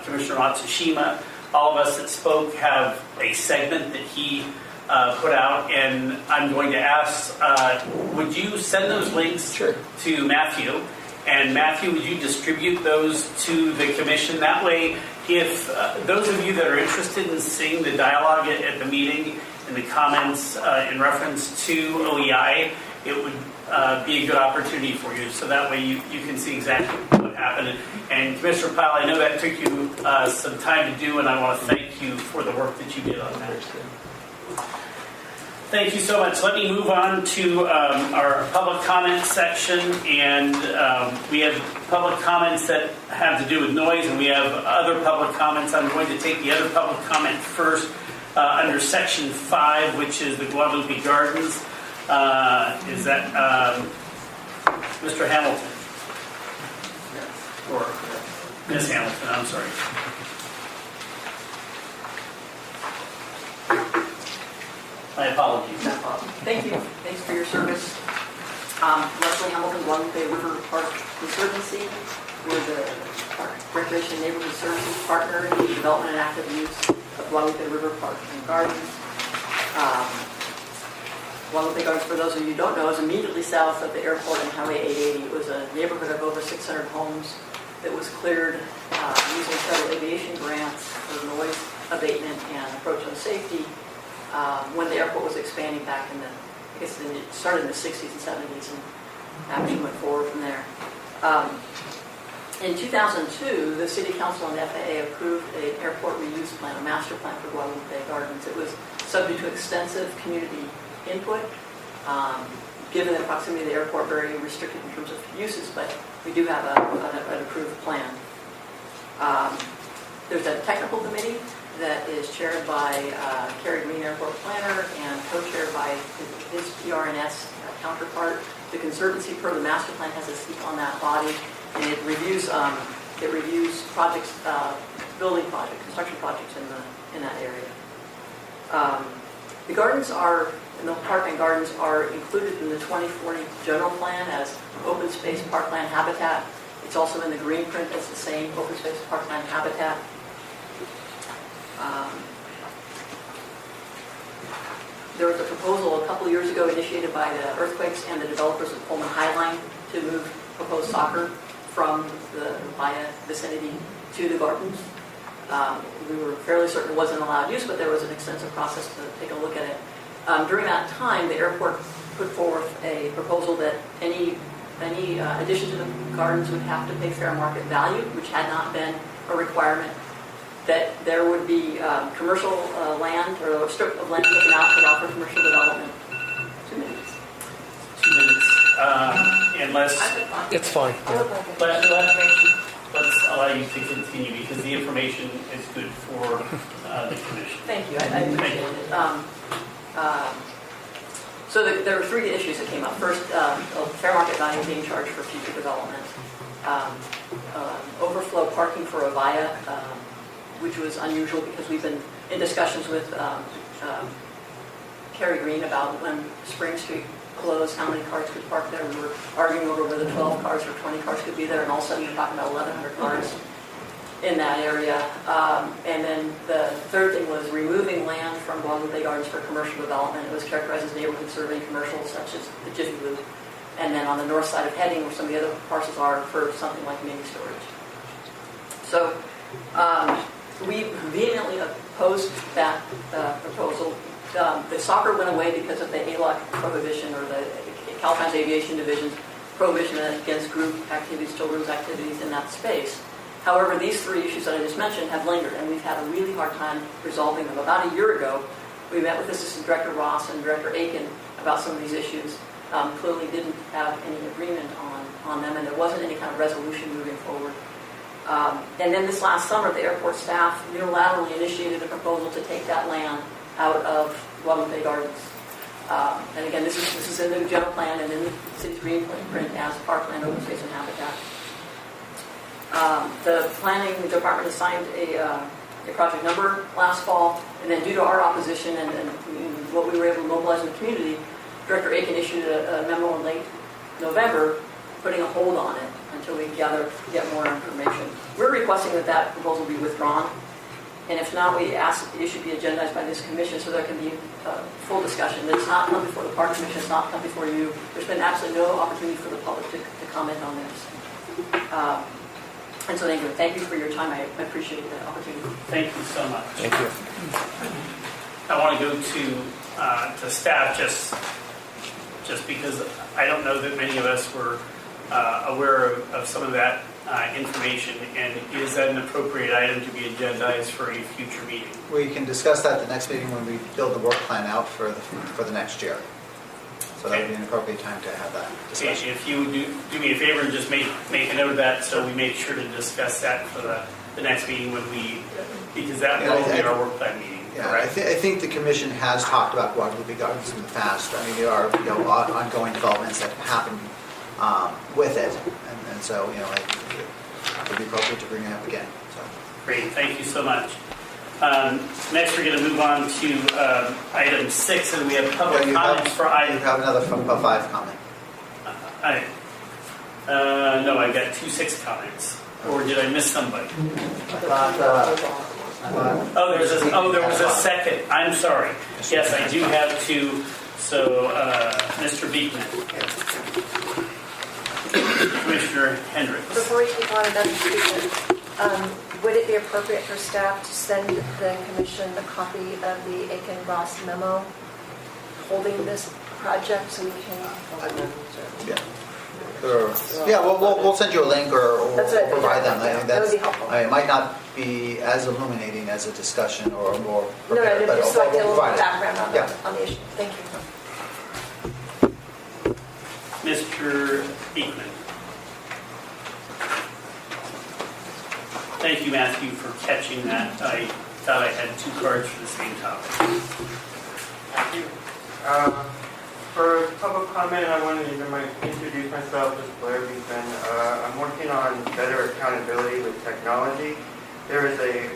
Commissioner Matsushima, all of us that spoke have a segment that he put out, and I'm going to ask, would you send those links to Matthew? And Matthew, would you distribute those to the commission? That way, if those of you that are interested in seeing the dialogue at the meeting and the comments in reference to OEI, it would be a good opportunity for you. So that way you can see exactly what happened. And Commissioner Pyle, I know that took you some time to do, and I want to thank you for the work that you did on that. Thank you so much. Let me move on to our public comment section. And we have public comments that have to do with noise, and we have other public comments. I'm going to take the other public comment first under Section 5, which is the Guadalupe Gardens. Is that Mr. Hamilton? Or Ms. Hamilton, I'm sorry. My apologies. No problem. Thank you. Thanks for your service. Leslie Hamilton, Guadalupe River Park Conservancy. We're the Recreation Neighborhood Services partner in the development and active use of Guadalupe River Park and Gardens. Guadalupe Gardens, for those of you who don't know, is immediately south of the airport and Highway 880. It was a neighborhood of over 600 homes that was cleared using federal aviation grants for noise abatement and approach on safety when the airport was expanding back in the, I guess it started in the 60s and 70s and actually went forward from there. In 2002, the City Council and the FAA approved an airport reuse plan, a master plan for Guadalupe Gardens. It was subject to extensive community input. Given the proximity of the airport, very restricted in terms of uses, but we do have an approved plan. There's a technical committee that is chaired by Kerry Green, airport planner, and co-chaired by his PRNS counterpart. The Conservancy, per the master plan, has a seat on that body, and it reviews projects, building projects, construction projects in that area. The gardens are, the park and gardens are included in the 2040 general plan as open space parkland habitat. It's also in the green print as the same open space parkland habitat. There was a proposal a couple of years ago initiated by the earthquakes and the developers of Pullman Highline to move proposed soccer from the Maya vicinity to the gardens. We were fairly certain it wasn't allowed use, but there was an extensive process to take a look at it. During that time, the airport put forth a proposal that any addition to the gardens would have to pay fair market value, which had not been a requirement. That there would be commercial land or a strip of land taken out to allow for commercial development. 2 minutes. 2 minutes. Unless It's fine. let's allow you to continue because the information is good for the commission. Thank you. I appreciate it. So there were 3 issues that came up. First, fair market value being charged for future development. Overflow parking for Avaya, which was unusual because we've been in discussions with Kerry Green about when Spring Street closed, how many cars could park there. We were arguing over whether 12 cars or 20 cars could be there, and all of a sudden you're talking about 1,100 cars in that area. And then the third thing was removing land from Guadalupe Gardens for commercial development. It was characterized as neighborhood serving commercials, such as the Jiffy Lube. And then on the north side of Heading, where some of the other parcels are, for something like mini storage. So we vehemently opposed that proposal. The soccer went away because of the ALOC prohibition, or the Caltrans Aviation Division's prohibition against group activities, children's activities in that space. However, these 3 issues that I just mentioned have lingered, and we've had a really hard time resolving them. About a year ago, we met with Assistant Director Ross and Director Aiken about some of these issues. Clearly didn't have any agreement on them, and there wasn't any kind of resolution moving forward. And then this last summer, the airport staff unilaterally initiated a proposal to take that land out of Guadalupe Gardens. And again, this is in the general plan and in the city's greenprint as parkland, open space, and habitat. The planning department assigned a project number last fall, and then due to our opposition and what we were able to mobilize in the community, Director Aiken issued a memo in late November putting a hold on it until we get more information. We're requesting that proposal be withdrawn, and if not, we ask that the issue be agendized by this commission so there can be full discussion. It's not come before the Park Commission, it's not come before you. There's been absolutely no opportunity for the public to comment on this. And so thank you for your time. I appreciate that opportunity. Thank you so much. Thank you. I want to go to staff just because I don't know that many of us were aware of some of that information, and is that an appropriate item to be agendized for a future meeting? We can discuss that at the next meeting when we build the work plan out for the next year. So that would be an appropriate time to have that discussion. If you would do me a favor and just make a note of that, so we make sure to discuss that for the next meeting because that will be our work plan meeting. Yeah, I think the commission has talked about Guadalupe Gardens in the past. I mean, there are ongoing developments that happen with it, and so it would be appropriate to bring it up again. So. Great, thank you so much. Next, we're going to move on to item 6, and we have public comments for item. You have another 5 comment. No, I've got 2 6 comments. Or did I miss somebody? There was a second. I'm sorry. Yes, I do have 2. So, Mr. Beekman. Commissioner Hendricks. Before we take on another speaker, would it be appropriate for staff to send the commission a copy of the Aiken-Ross memo holding this project so we can... Yeah, we'll send you a link or provide them. I think that would be helpful. it might not be as illuminating as a discussion or more prepared, No, but just like a we'll little provide it. background on Yeah. the issue. Thank you. Mr. Beekman. Thank you, Matthew, for catching that. I thought I had 2 cards for the same topic. Thank you. For public comment, I wanted to introduce myself as Blair Beekman. I'm working on better accountability with technology. There is a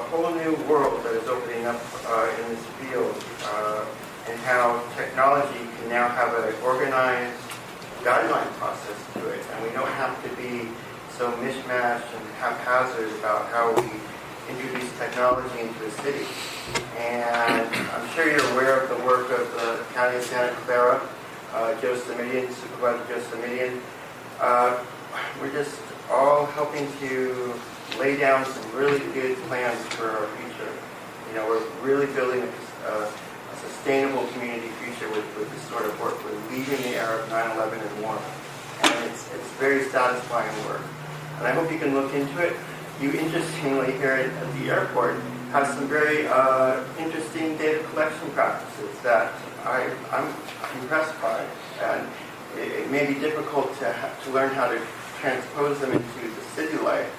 whole new world that is opening up in this field, and how technology can now have an organized guideline process to it, and we don't have to be so mishmashed and haphazard about how we introduce technology into the city. And I'm sure you're aware of the work of the County of Santa Clara, Joe Simidian, Supervisor Joe Simidian. We're just all helping to lay down some really good plans for our future. We're really building a sustainable community future with this sort of work. We're leaving the era of 9/11 and war. And it's very satisfying work. And I hope you can look into it. You interestingly here at the airport have some very interesting data collection practices that I'm impressed by. And it may be difficult to learn how to transpose them into the city life.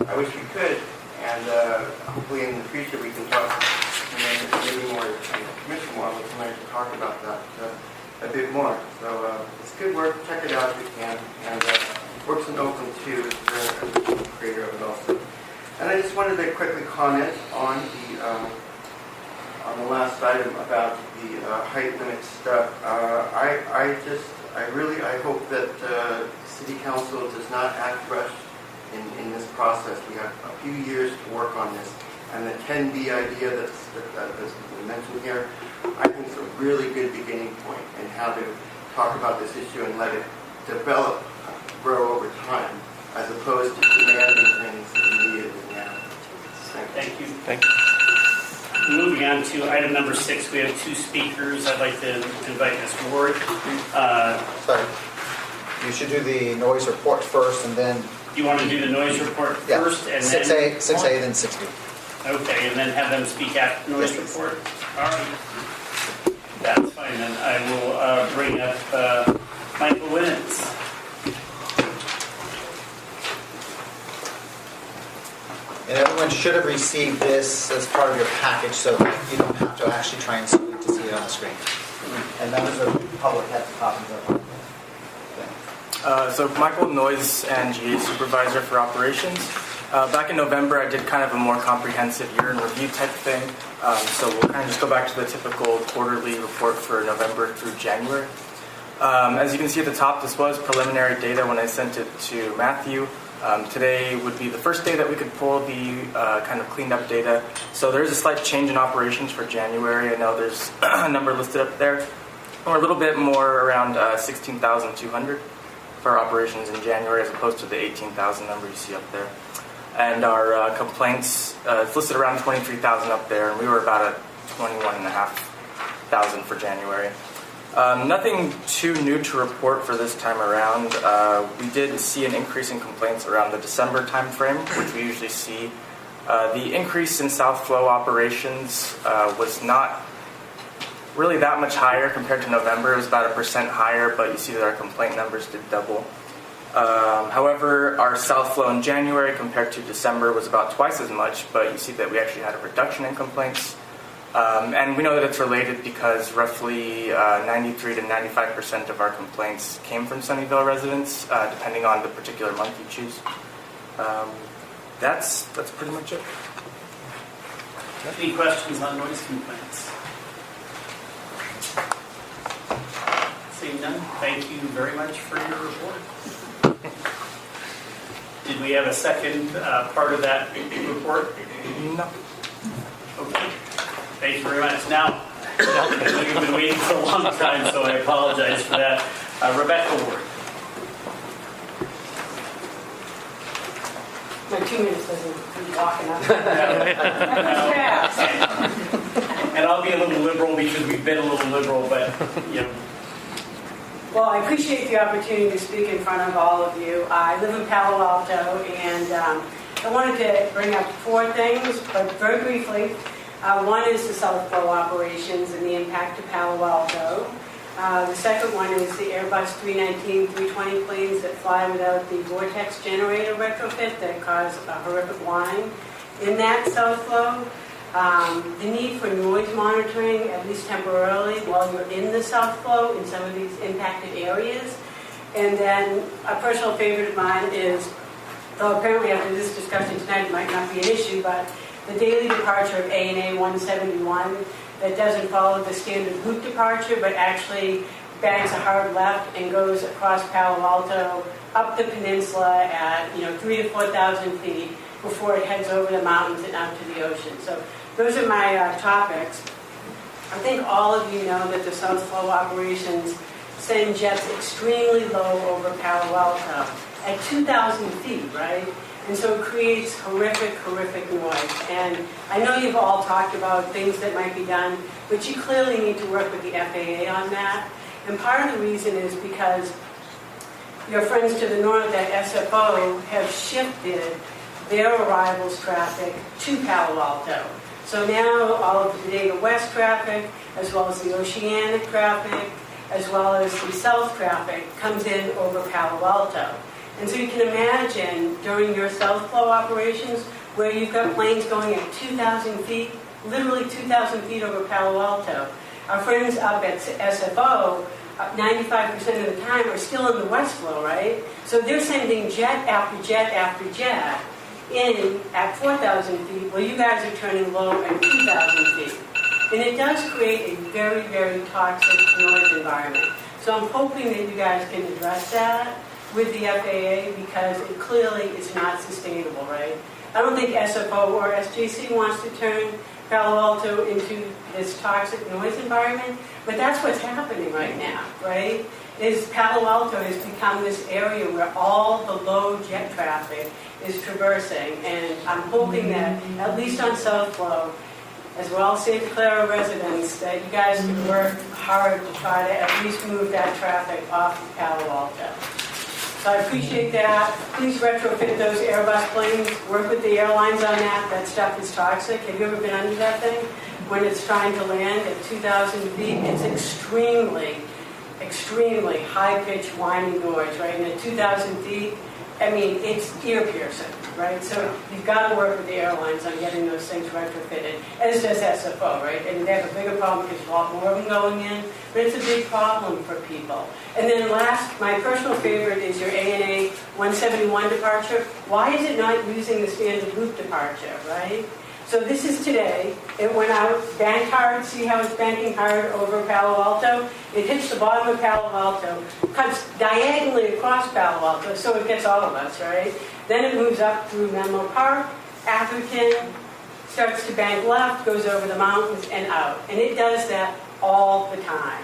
I wish we could. And hopefully in the future we can talk maybe more in the commission more. We'll tonight to talk about that a bit more. So it's good work. Check it out if you can. And works in Oakland too. As a creator of it also. And I just wanted to quickly comment on the last item about the height limit stuff. I hope that City Council does not act rushed in this process. We have a few years to work on this. And the 10B idea that's mentioned here, I think is a really good beginning point in how to talk about this issue and let it develop, grow over time, as opposed to demanding things immediately now. Thank you. Thank you. Moving on to item number 6, we have 2 speakers. I'd like to invite Ms. Ward. Sorry. You should do the noise report first, and then... You want to do the noise report first? And 6A, then 6B. Okay, and then have them speak after the noise report? All right. That's fine, then I will bring up Michael Winnitz. And everyone should have received this as part of your package, so you don't have to actually try and see it on the screen. And members of the public have copies of it. So Michael, Noise and GA Supervisor for Operations. Back in November, I did kind of a more comprehensive year in review type thing. So we'll kind of just go back to the typical quarterly report for November through January. As you can see at the top, this was preliminary data when I sent it to Matthew. Today would be the first day that we could pull the kind of cleaned up data. So there is a slight change in operations for January. I know there's a number listed up there. We're a little bit more around 16,200 for our operations in January as opposed to the 18,000 number you see up there. And our complaints, it's listed around 23,000 up there, and we were about at 21,500 for January. Nothing too new to report for this time around. We did see an increase in complaints around the December timeframe, which we usually see. The increase in South Flow operations was not really that much higher compared to November. It was about 1% higher, but you see that our complaint numbers did double. However, our South Flow in January compared to December was about twice as much, but you see that we actually had a reduction in complaints. And we know that it's related because roughly 93 to 95% of our complaints came from Sunnyvale residents, depending on the particular month you choose. That's pretty much it. Any questions on noise complaints? Seeing none, thank you very much for your report. Did we have a second part of that report? No. Okay. Thank you very much. Now, you've been waiting for a long time, so I apologize for that. Rebecca Ward. My 2 minutes doesn't keep walking up. And I'll be a little liberal because we've been a little liberal, but, you know. Well, I appreciate the opportunity to speak in front of all of you. I live in Palo Alto, and I wanted to bring up 4 things, but very briefly. One is the South Flow operations and the impact to Palo Alto. The second one is the Airbus 319, 320 planes that fly without the vortex generator retrofit that cause a horrific whine in that South Flow. The need for noise monitoring, at least temporarily, while you're in the South Flow in some of these impacted areas. And then a personal favorite of mine is, though apparently after this discussion tonight it might not be an issue, but the daily departure of ANA 171 that doesn't follow the standard route departure, but actually banks a hard left and goes across Palo Alto, up the peninsula at 3,000 to 4,000 feet before it heads over the mountains and out to the ocean. So those are my topics. I think all of you know that the South Flow operations send jets extremely low over Palo Alto at 2,000 feet, right? And so it creates horrific noise. And I know you've all talked about things that might be done, but you clearly need to work with the FAA on that. And part of the reason is because your friends to the north at SFO have shifted their arrivals traffic to Palo Alto. So now all of the Data West traffic, as well as the Oceanic traffic, as well as the South traffic, comes in over Palo Alto. And so you can imagine during your South Flow operations where you've got planes going at 2,000 feet, literally 2,000 feet over Palo Alto. Our friends up at SFO, 95% of the time are still in the West Flow, right? So they're sending jet after jet after jet in at 4,000 feet, while you guys are turning low at 2,000 feet. And it does create a very toxic noise environment. So I'm hoping that you guys can address that with the FAA because it clearly is not sustainable, right? I don't think SFO or SJC wants to turn Palo Alto into this toxic noise environment, but that's what's happening right now, right? Is Palo Alto has become this area where all the low jet traffic is traversing, and I'm hoping that at least on South Flow, as we're all Santa Clara residents, that you guys can work hard to try to at least move that traffic off of Palo Alto. So I appreciate that. Please retrofit those Airbus planes. Work with the airlines on that. That stuff is toxic. Have you ever been under that thing? When it's trying to land at 2,000 feet, it's extremely high-pitched whining noise, right? And at 2,000 feet, I mean, it's ear-piercing, right? So you've got to work with the airlines on getting those things retrofitted, as does SFO, right? And they have a bigger problem because there's a lot more of them going in, but it's a big problem for people. And then last, my personal favorite is your ANA 171 departure. Why is it not using the standard loop departure, right? So this is today. It went out, banked hard. See how it's banking hard over Palo Alto? It hits the bottom of Palo Alto, cuts diagonally across Palo Alto, so it gets all of us, right? Then it moves up through Menlo Park, Atherton, starts to bank left, goes over the mountains and out. And it does that all the time,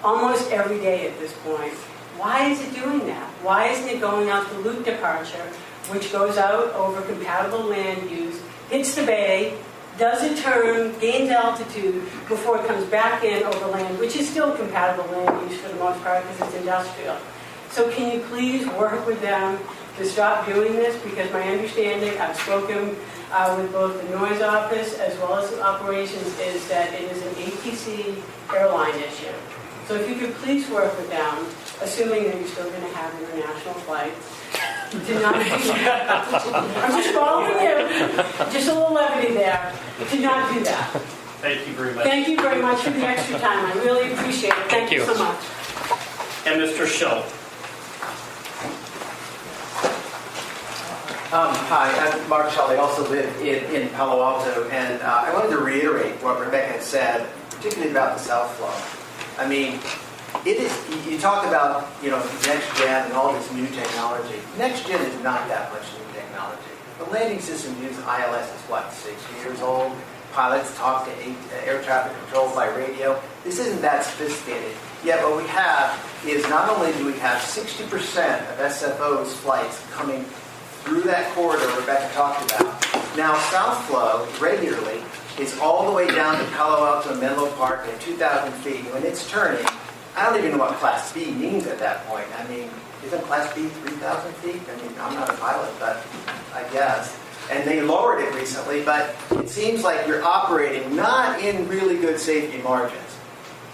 almost every day at this point. Why is it doing that? Why isn't it going out the loop departure, which goes out over compatible land use, hits the bay, does a turn, gains altitude before it comes back in over land, which is still compatible land use for the most part because it's industrial. So can you please work with them to stop doing this? Because my understanding, I've spoken with both the noise office as well as the operations, is that it is an ATC airline issue. So if you could please work with them, assuming that you're still going to have international flights, to not do that. I'm just following you. Just a little levity there. To not do that. Thank you very much. Thank you very much for the extra time. I really appreciate it. Thank you so much. And Mr. Schultz. Hi, I'm Mark Schultz. I also live in Palo Alto, and I wanted to reiterate what Rebecca had said, particularly about the South Flow. I mean, it is, you talk about, next gen and all this new technology. Next gen is not that much new technology. The landing system uses ILS is what, 6 years old? Pilots talk to air traffic control by radio. This isn't that sophisticated. Yet what we have is not only do we have 60% of SFO's flights coming through that corridor Rebecca talked about. Now, South Flow regularly is all the way down to Palo Alto and Menlo Park at 2,000 feet. When it's turning, I don't even know what Class B means at that point. I mean, isn't Class B 3,000 feet? I mean, I'm not a pilot, but I guess. And they lowered it recently, but it seems like you're operating not in really good safety margins.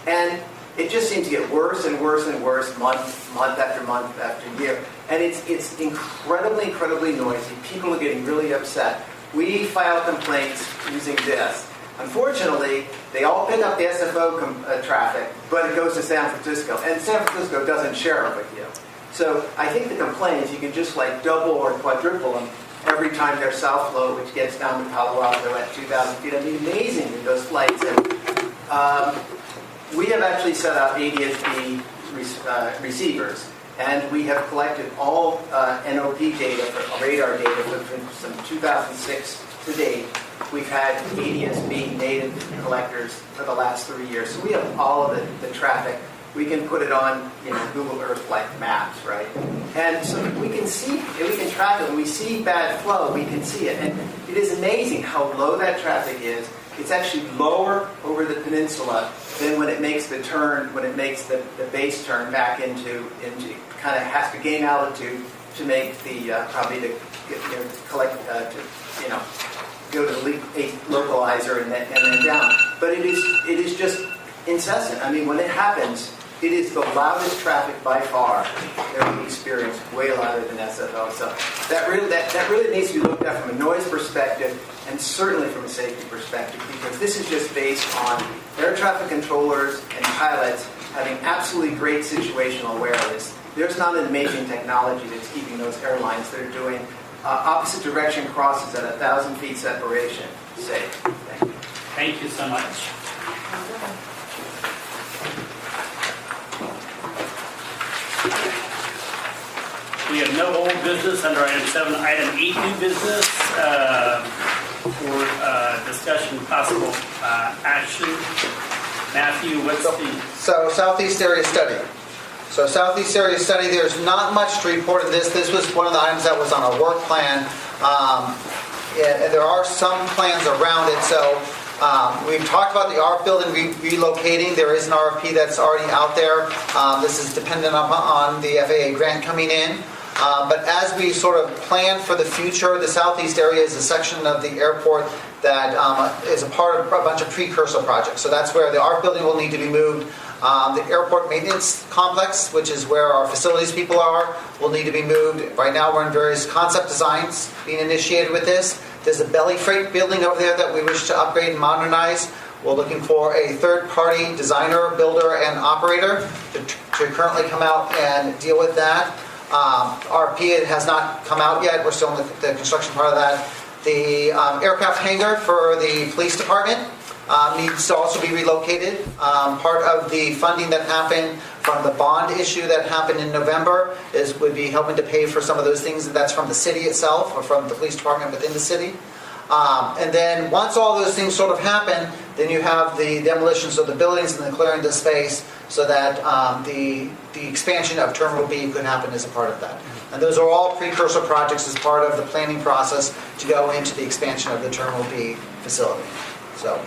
And it just seems to get worse and worse and worse month after year. And it's incredibly, incredibly noisy. People are getting really upset. We file complaints using this. Unfortunately, they all pick up the SFO traffic, but it goes to San Francisco. And San Francisco doesn't share it with you. So I think the complaints, you can just like double or quadruple them every time there's South Flow, which gets down to Palo Alto at 2,000 feet. I mean, amazing with those flights. And we have actually set up ADS-B receivers, and we have collected all NOP data, radar data from 2006 to date. We've had ADS-B native collectors for the last 3 years, so we have all of the traffic. We can put it on Google Earth-like maps, right? And so we can see, we can track it. When we see bad flow, we can see it. And it is amazing how low that traffic is. It's actually lower over the peninsula than when it makes the turn, when it makes the base turn back into kind of has to gain altitude to make the probably to collect go to the localizer and then down. But it is just incessant. I mean, when it happens, it is the loudest traffic by far that we experience, way louder than SFO. So that really needs to be looked at from a noise perspective and certainly from a safety perspective, because this is just based on air traffic controllers and pilots having absolutely great situational awareness. There's not an amazing technology that's keeping those airlines that are doing opposite direction crosses at 1,000 feet separation safe. Thank you. Thank you so much. We have no old business under item 7. Item 8, new business for discussion possible action. Matthew, what's So Southeast Area Study. So Southeast Area Study, there's not much to report on this. This was one of the items that was on our work plan. And there are some plans around it. So we've talked about the ARP building relocating. There is an RFP that's already out there. This is dependent on the FAA grant coming in. But as we sort of plan for the future, the Southeast area is a section of the airport that is a part of a bunch of precursor projects. So that's where the ARP building will need to be moved. The airport maintenance complex, which is where our facilities people are, will need to be moved. Right now, we're in various concept designs being initiated with this. There's a belly freight building over there that we wish to upgrade and modernize. We're looking for a third-party designer, builder, and operator to currently come out and deal with that. RFP has not come out yet. We're still in the construction part of that. The aircraft hangar for the police department needs to also be relocated. Part of the funding that happened from the bond issue that happened in November would be helping to pay for some of those things. That's from the city itself or from the police department within the city. And then once all those things sort of happen, then you have the demolitions of the buildings and the clearing the space so that the expansion of Terminal B could happen as a part of that. And those are all precursor projects as part of the planning process to go into the expansion of the Terminal B facility. So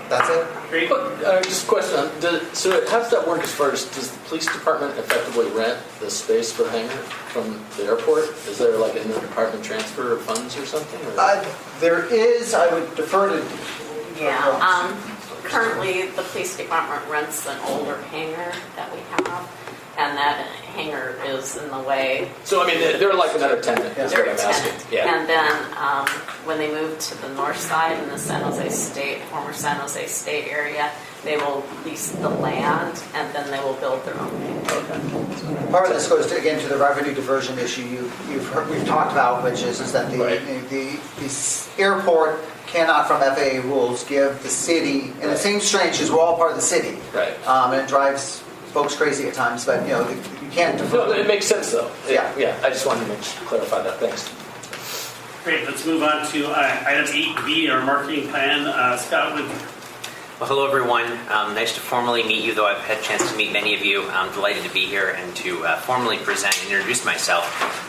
that's it. Just a question. So how does that work as far as, does the police department effectively rent the space for the hangar from the airport? Is there like an interdepartment transfer of funds or something? Or? There is. I would defer to... Yeah. Currently, the police department rents an older hangar that we have, and that hangar is in the way. So, I mean, they're like another tenant, is what I'm asking. Yeah. And then when they move to the north side in the San Jose State, former San Jose State area, they will lease the land, and then they will build their own hangar. Okay. Part of this goes, again, to the revenue diversion issue we've talked about, which is that the airport cannot, from FAA rules, give the city, and it seems strange because we're all part of the city. Right. And it drives folks crazy at times, but you can't defer. No, it makes sense though. Yeah. I just wanted to clarify that. Thanks. Great, let's move on to item 8B, our marketing plan. Scott would... Well, hello everyone. Nice to formally meet you, though I've had a chance to meet many of you. I'm delighted to be here and to formally present and introduce myself.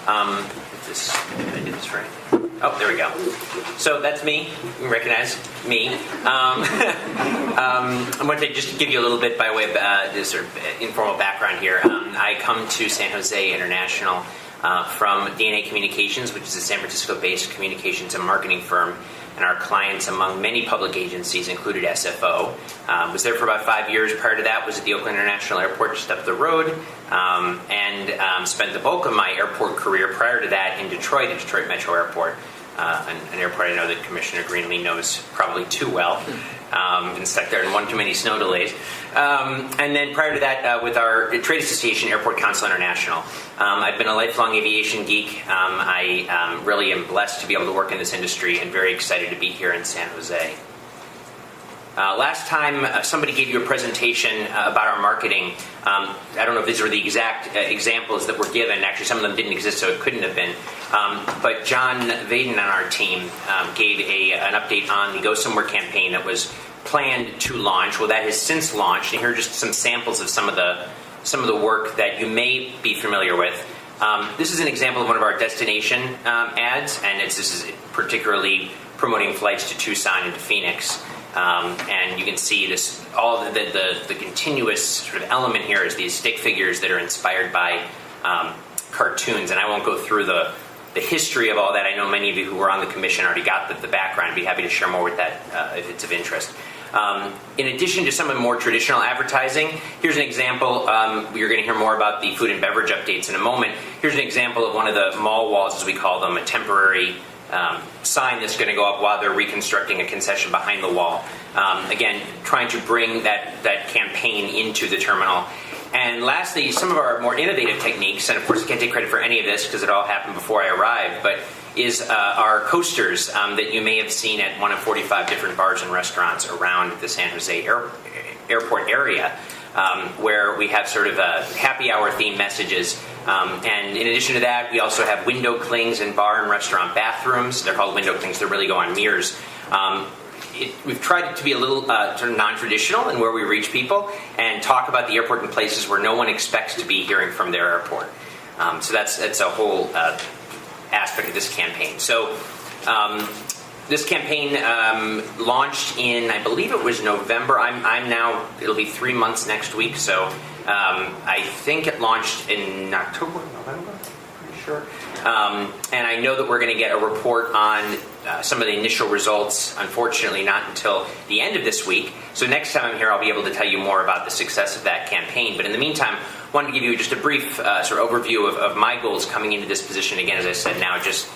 Did I do this right? Oh, there we go. So that's me. You can recognize me. I'm going to just give you a little bit by way of this sort of informal background here. I come to San Jose International from DNA Communications, which is a San Francisco-based communications and marketing firm. And our clients, among many public agencies, included SFO. Was there for about 5 years. Prior to that, was at the Oakland International Airport just up the road, and spent the bulk of my airport career prior to that in Detroit, at Detroit Metro Airport, an airport I know that Commissioner Greenlee knows probably too well. Been stuck there in one too many snow delays. And then prior to that, with our trade association, Airport Council International. I've been a lifelong aviation geek. I really am blessed to be able to work in this industry and very excited to be here in San Jose. Last time somebody gave you a presentation about our marketing. I don't know if these were the exact examples that were given. Actually, some of them didn't exist, so it couldn't have been. But John Vaden on our team gave an update on the Go Somewhere campaign that was planned to launch. Well, that has since launched, and here are just some samples of some of the work that you may be familiar with. This is an example of one of our destination ads, and this is particularly promoting flights to Tucson and to Phoenix. And you can see this, all the continuous sort of element here is these stick figures that are inspired by cartoons. And I won't go through the history of all that. I know many of you who were on the commission already got the background. I'd be happy to share more with that if it's of interest. In addition to some of the more traditional advertising, here's an example. You're going to hear more about the food and beverage updates in a moment. Here's an example of one of the mall walls, as we call them, a temporary sign that's going to go up while they're reconstructing a concession behind the wall. Again, trying to bring that campaign into the terminal. And lastly, some of our more innovative techniques, and of course I can't take credit for any of this because it all happened before I arrived, but is our coasters that you may have seen at one of 45 different bars and restaurants around the San Jose airport area, where we have sort of happy hour themed messages. And in addition to that, we also have window clings in bar and restaurant bathrooms. They're called window clings. They really go on mirrors. We've tried to be a little sort of non-traditional in where we reach people and talk about the airport in places where no one expects to be hearing from their airport. So that's a whole aspect of this campaign. So this campaign launched in, I believe it was November. I'm now, it'll be 3 months next week. So I think it launched in October, November. Sure. And I know that we're going to get a report on some of the initial results, unfortunately not until the end of this week. So next time I'm here, I'll be able to tell you more about the success of that campaign. But in the meantime, I wanted to give you just a brief sort of overview of my goals coming into this position. Again, as I said, now just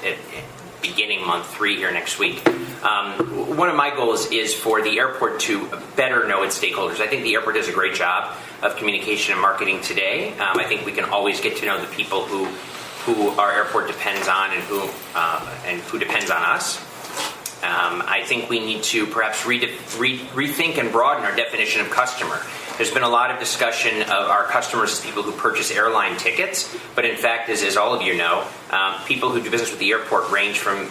beginning month 3 here next week. One of my goals is for the airport to better know its stakeholders. I think the airport does a great job of communication and marketing today. I think we can always get to know the people who our airport depends on and who depends on us. I think we need to perhaps rethink and broaden our definition of customer. There's been a lot of discussion of our customers as people who purchase airline tickets, but in fact, as all of you know, people who do business with the airport range from,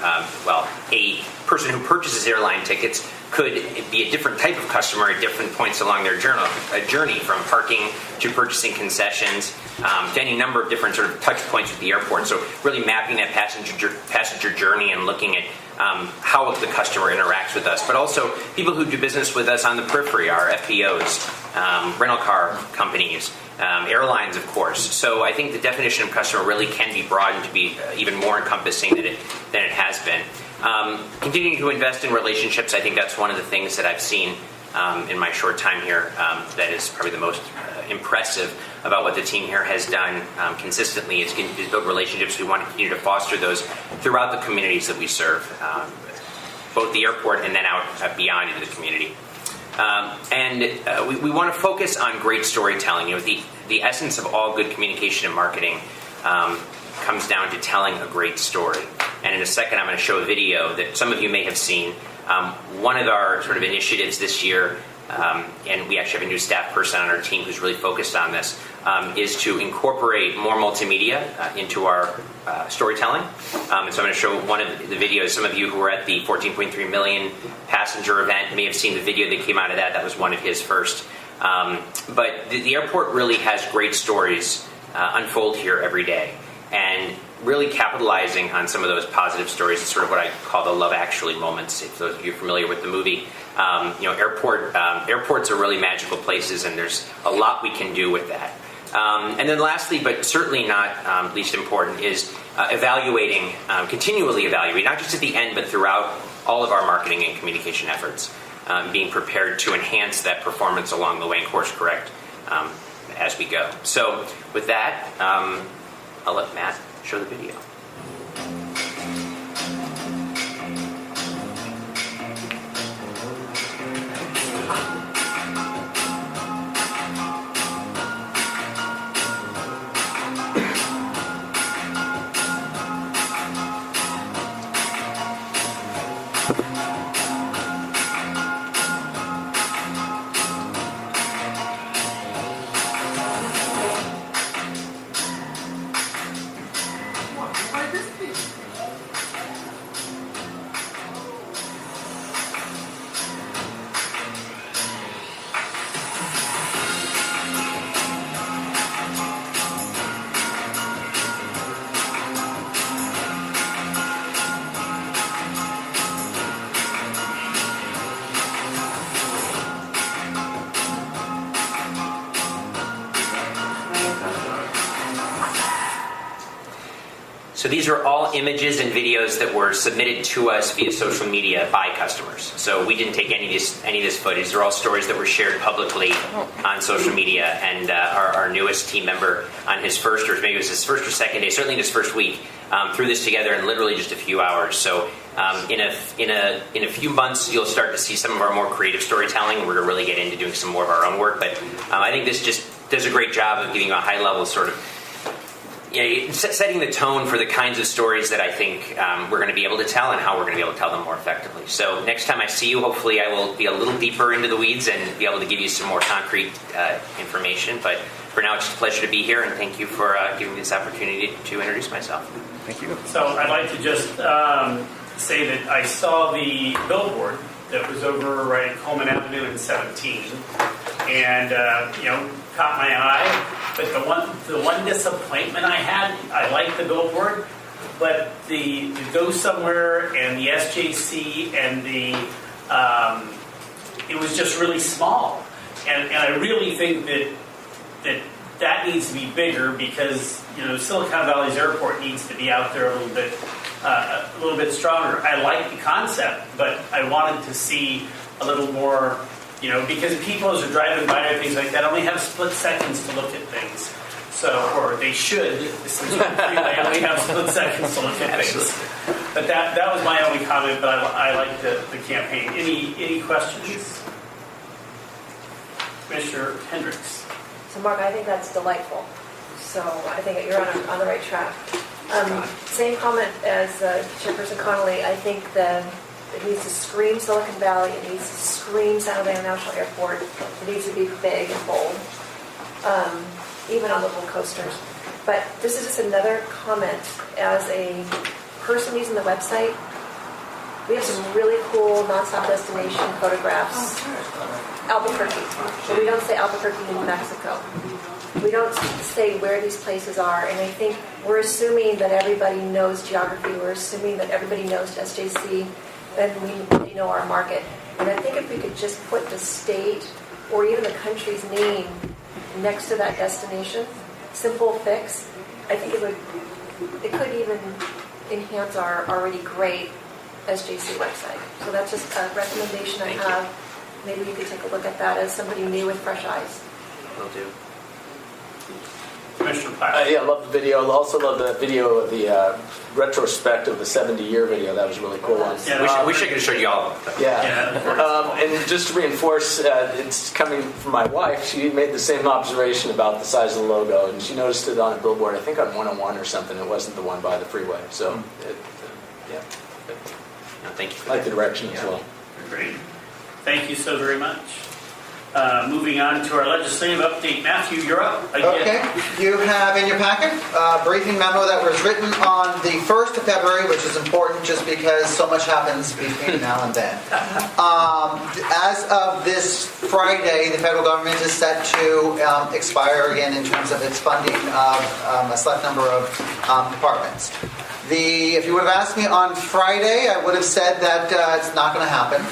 a person who purchases airline tickets could be a different type of customer at different points along their journey, from parking to purchasing concessions, to any number of different sort of touch points with the airport. So really mapping that passenger journey and looking at how the customer interacts with us, but also people who do business with us on the periphery, our FBOs, rental car companies, airlines, of course. So I think the definition of customer really can be broadened to be even more encompassing than it has been. Continuing to invest in relationships, I think that's one of the things that I've seen in my short time here that is probably the most impressive about what the team here has done consistently is build relationships. We want to continue to foster those throughout the communities that we serve, both the airport and then out beyond into the community. We want to focus on great storytelling. You know, the essence of all good communication and marketing comes down to telling a great story. And in a second, I'm going to show a video that some of you may have seen. One of our sort of initiatives this year, and we actually have a new staff person on our team who's really focused on this, is to incorporate more multimedia into our storytelling. And so I'm going to show one of the videos. Some of you who were at the 14.3 million passenger event may have seen the video that came out of that. That was one of his first. But the airport really has great stories unfold here every day. And really capitalizing on some of those positive stories is sort of what I call the Love Actually moments. If those of you are familiar with the movie, airports are really magical places, and there's a lot we can do with that. And then lastly, but certainly not least important, is continually evaluating, not just at the end, but throughout all of our marketing and communication efforts, being prepared to enhance that performance along the way and course correct as we go. So with that, I'll let Matt show the video. So these are all images and videos that were submitted to us via social media by customers. So we didn't take any of this footage. They're all stories that were shared publicly on social media. And our newest team member on his first, or maybe it was his first or second day, certainly in his first week, threw this together in literally just a few hours. So in a few months, you'll start to see some of our more creative storytelling. We're going to really get into doing some more of our own work. But I think this just does a great job of giving you a high level sort of setting the tone for the kinds of stories that I think we're going to be able to tell and how we're going to be able to tell them more effectively. So next time I see you, hopefully I will be a little deeper into the weeds and be able to give you some more concrete information. But for now, it's just a pleasure to be here, and thank you for giving me this opportunity to introduce myself. Thank you. So I'd like to just say that I saw the billboard that was over right at Coleman Avenue in 17, and caught my eye. But the one disappointment I had, I like the billboard, but the Go Somewhere and the SJC and it was just really small. And I really think that that needs to be bigger because, Silicon Valley's airport needs to be out there a little bit stronger. I like the concept, but I wanted to see a little more, because people as they're driving by and things like that only have split seconds to look at things. So, or they should, since we're they only have split seconds to look at things. But that was my only comment, but I like the campaign. Any questions? Commissioner Hendricks. So Mark, I think that's delightful. So I think you're on the right track. Same comment as Chairperson Connolly. I think that it needs to scream Silicon Valley. It needs to scream San Jose International Airport. It needs to be big and bold, even on the little coasters. But this is just another comment. As a person using the website, we have some really cool nonstop destination photographs. Albuquerque. But we don't say Albuquerque, New Mexico. We don't say where these places are. And I think we're assuming that everybody knows geography. We're assuming that everybody knows SJC, and they know our market. And I think if we could just put the state or even the country's name next to that destination, simple fix, I think it could even enhance our already great SJC website. So that's just a recommendation I have. Maybe you could take a look at that as somebody new with fresh eyes. Will do. Commissioner Platt. Yeah, I love the video. I also love the video of the retrospect of the 70-year video. That was a really cool one. Yeah, we should show you all. Yeah. And just to reinforce, it's coming from my wife. She made the same observation about the size of the logo, and she noticed it on a billboard, I think on 101 or something. It wasn't the one by the freeway. So, yeah. No, thank you. I like the direction as well. Great. Thank you so very much. Moving on to our legislative update. Matthew, you're up again. Okay. You have in your packet a briefing memo that was written on the 1st of February, which is important just because so much happens between now and then. As of this Friday, the federal government is set to expire again in terms of its funding of a select number of departments. If you would have asked me on Friday, I would have said that it's not going to happen.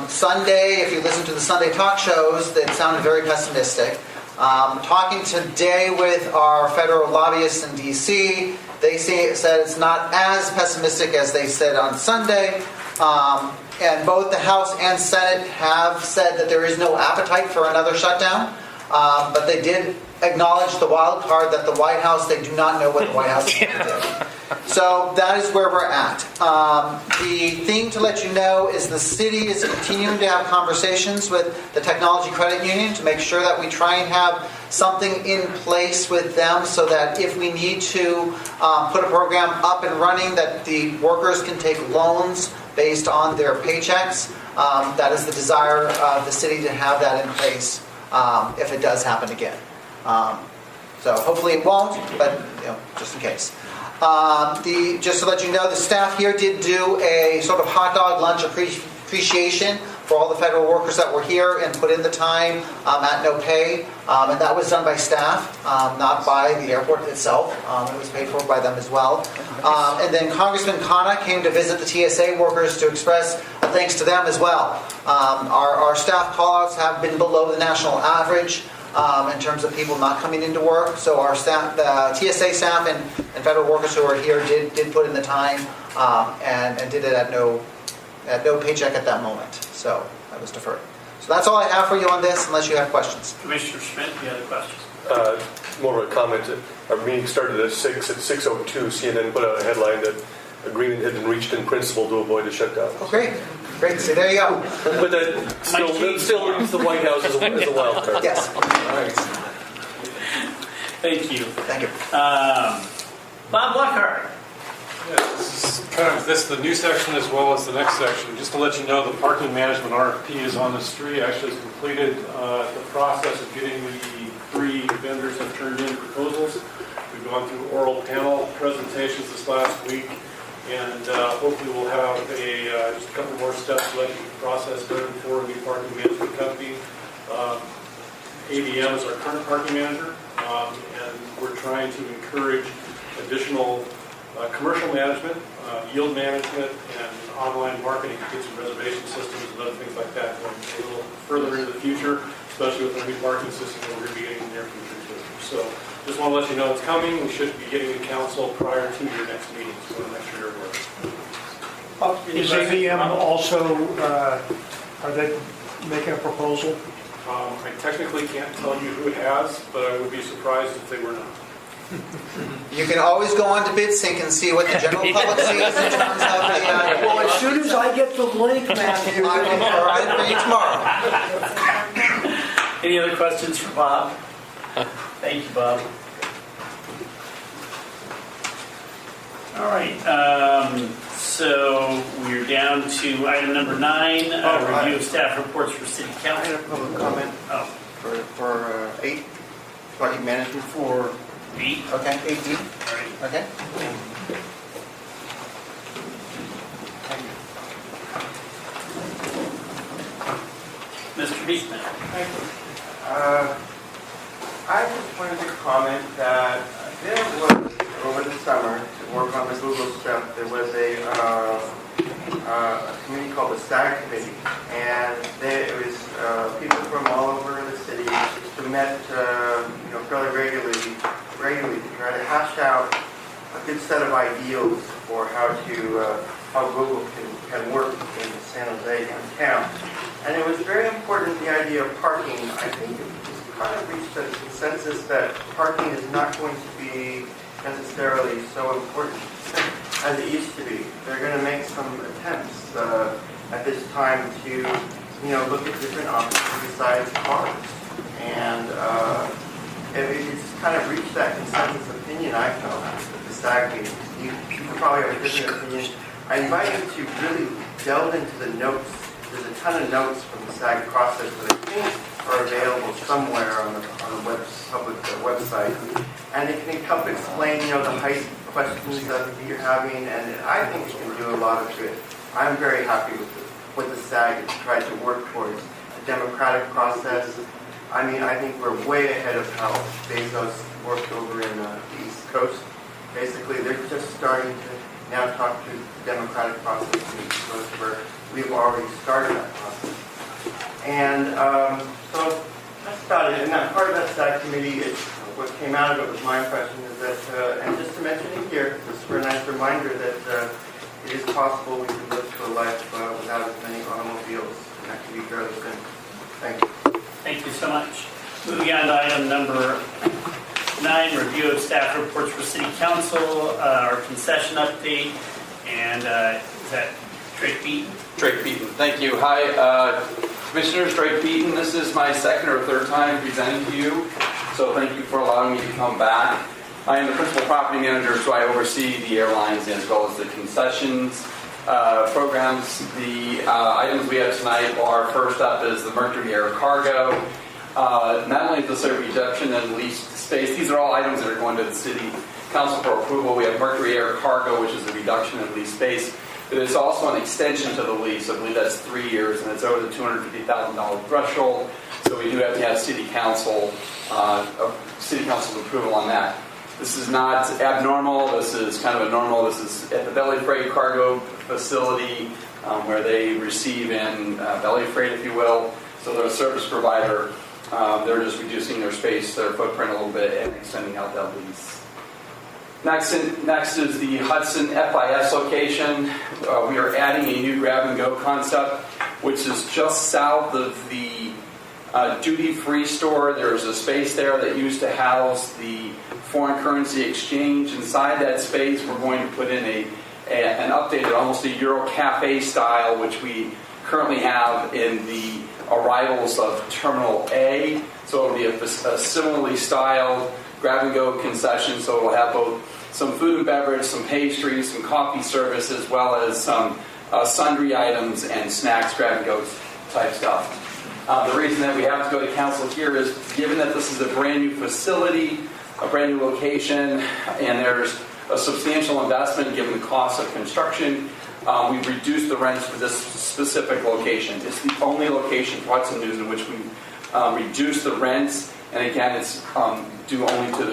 Sunday, if you listen to the Sunday talk shows, it sounded very pessimistic. Talking today with our federal lobbyists in D.C., they said it's not as pessimistic as they said on Sunday. And both the House and Senate have said that there is no appetite for another shutdown. But they did acknowledge the wild card that the White House, they do not know what the White House is going to do. So that is where we're at. The thing to let you know is the city is continuing to have conversations with the Technology Credit Union to make sure that we try and have something in place with them so that if we need to put a program up and running, that the workers can take loans based on their paychecks. That is the desire of the city to have that in place if it does happen again. So hopefully it won't, but just in case. Just to let you know, the staff here did do a sort of hot dog lunch appreciation for all the federal workers that were here and put in the time at no pay. And that was done by staff, not by the airport itself. It was paid for by them as well. And then Congressman Khanna came to visit the TSA workers to express thanks to them as well. Our staff call-outs have been below the national average in terms of people not coming into work. So our staff, TSA staff and federal workers who are here did put in the time and did it at no paycheck at that moment. So that was deferred. So that's all I have for you on this, unless you have questions. Commissioner Schmidt, you had a question? More of a comment. Our meeting started at 6. At 6:02, CNN put out a headline that agreement had been reached in principle to avoid a shutdown. Oh, great. Great. So there you go. But that still leaves the White House as a wild card. Yes. All right. Thank you. Thank you. Bob Lockhart. Yeah, this is kind of the new section as well as the next section. Just to let you know, the parking management RFP is on the street. Actually, it's completed the process of getting the 3 vendors have turned in proposals. We've gone through oral panel presentations this last week, and hopefully we'll have just a couple more steps to let the process done for a new parking management company. ABM is our current parking manager, and we're trying to encourage additional commercial management, yield management, and online marketing to get some reservation systems and other things like that going a little further into the future. especially with the new parking system that we're going to be getting in the near future too. So just want to let you know it's coming. We should be getting it to council prior to your next meeting, so we want to make sure you're aware. Is ABM also, are they making a proposal? I technically can't tell you who it has, but I would be surprised if they were not. You can always go on to BidSync and see what the general public sees in terms of the... Well, as soon as I get the link, Matthew. I will provide it for you tomorrow. Any other questions for Bob? Thank you, Bob. All right, so we're down to item number 9, review of staff reports for city I council. had a public comment for 8, project management for 8. Okay, 8D. All right. Okay. Mr. Beekman. I just wanted to comment that there was, over the summer, to work on this Google stuff, there was a committee called the SAG Committee, and it was people from all over the city who met fairly regularly to try to hash out a good set of ideals for how Google can work in San Jose downtown. And it was very important, the idea of parking. I think it kind of reached a consensus that parking is not going to be necessarily so important as it used to be. They're going to make some attempts at this time to, look at different options besides cars. And it's kind of reached that consensus opinion I felt at the SAG meeting. You probably have a different opinion. I invite you to really delve into the notes. There's a ton of notes from the SAG process that I think are available somewhere on the public website. And it can help explain, the height questions that you're having, and I think it can do a lot of good. I'm very happy with what the SAG has tried to work towards, a democratic process. I mean, I think we're way ahead of how Bezos worked over in the East Coast. Basically, they're just starting to now talk to the democratic process in the East Coast, where we've already started that process. And so that's about it. And that part of that SAG committee, what came out of it was my impression is that, and just to mention it here, just for a nice reminder that it is possible we can live to a life without as many automobiles, and that can be fairly soon. Thank you. Thank you so much. Moving on to item number 9, review of staff reports for city council, our concession update, and is that Drake Beaton? Drake Beaton, thank you. Hi, Commissioners, Drake Beaton. This is my second or third time presenting to you, so thank you for allowing me to come back. I am the principal property manager, so I oversee the airlines as well as the concessions programs. The items we have tonight are, first up is the Mercury Air Cargo. Not only is this a reduction in leased space, these are all items that are going to the city council for approval. We have Mercury Air Cargo, which is a reduction in leased space, but it's also an extension to the lease. I believe that's 3 years, and it's over the $250,000 threshold. So we do have to have city council's approval on that. This is not abnormal. This is kind of a normal. This is at the belly freight cargo facility where they receive in belly freight, if you will. So they're a service provider. They're just reducing their space, their footprint a little bit, and extending out that lease. Next is the Hudson FIS location. We are adding a new grab-and-go concept, which is just south of the duty-free store. There's a space there that used to house the foreign currency exchange. Inside that space, we're going to put in an updated, almost a Euro Cafe style, which we currently have in the arrivals of Terminal A. So it'll be a similarly styled grab-and-go concession. So it'll have both some food and beverage, some pastries, some coffee service, as well as some sundry items and snacks, grab-and-go type stuff. The reason that we have to go to council here is, given that this is a brand new facility, a brand new location, and there's a substantial investment given the cost of construction, we've reduced the rents for this specific location. It's the only location for Hudson News in which we reduce the rents, and again, it's due only to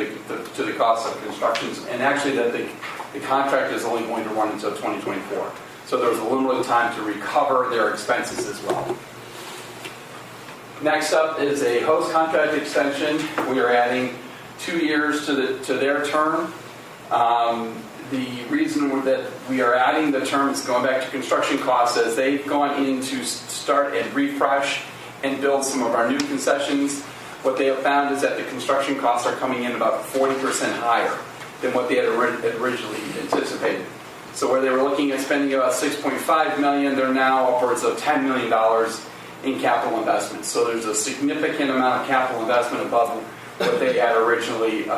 the cost of construction, and actually that the contract is only going to run until 2024. So there's a limited time to recover their expenses as well. Next up is a host contract extension. We are adding 2 years to their term. The reason that we are adding the term is going back to construction costs, as they've gone in to start and refresh and build some of our new concessions. What they have found is that the construction costs are coming in about 40% higher than what they had originally anticipated. So where they were looking at spending about $6.5 million, they're now upwards of $10 million in capital investments. So there's a significant amount of capital investment above what they had originally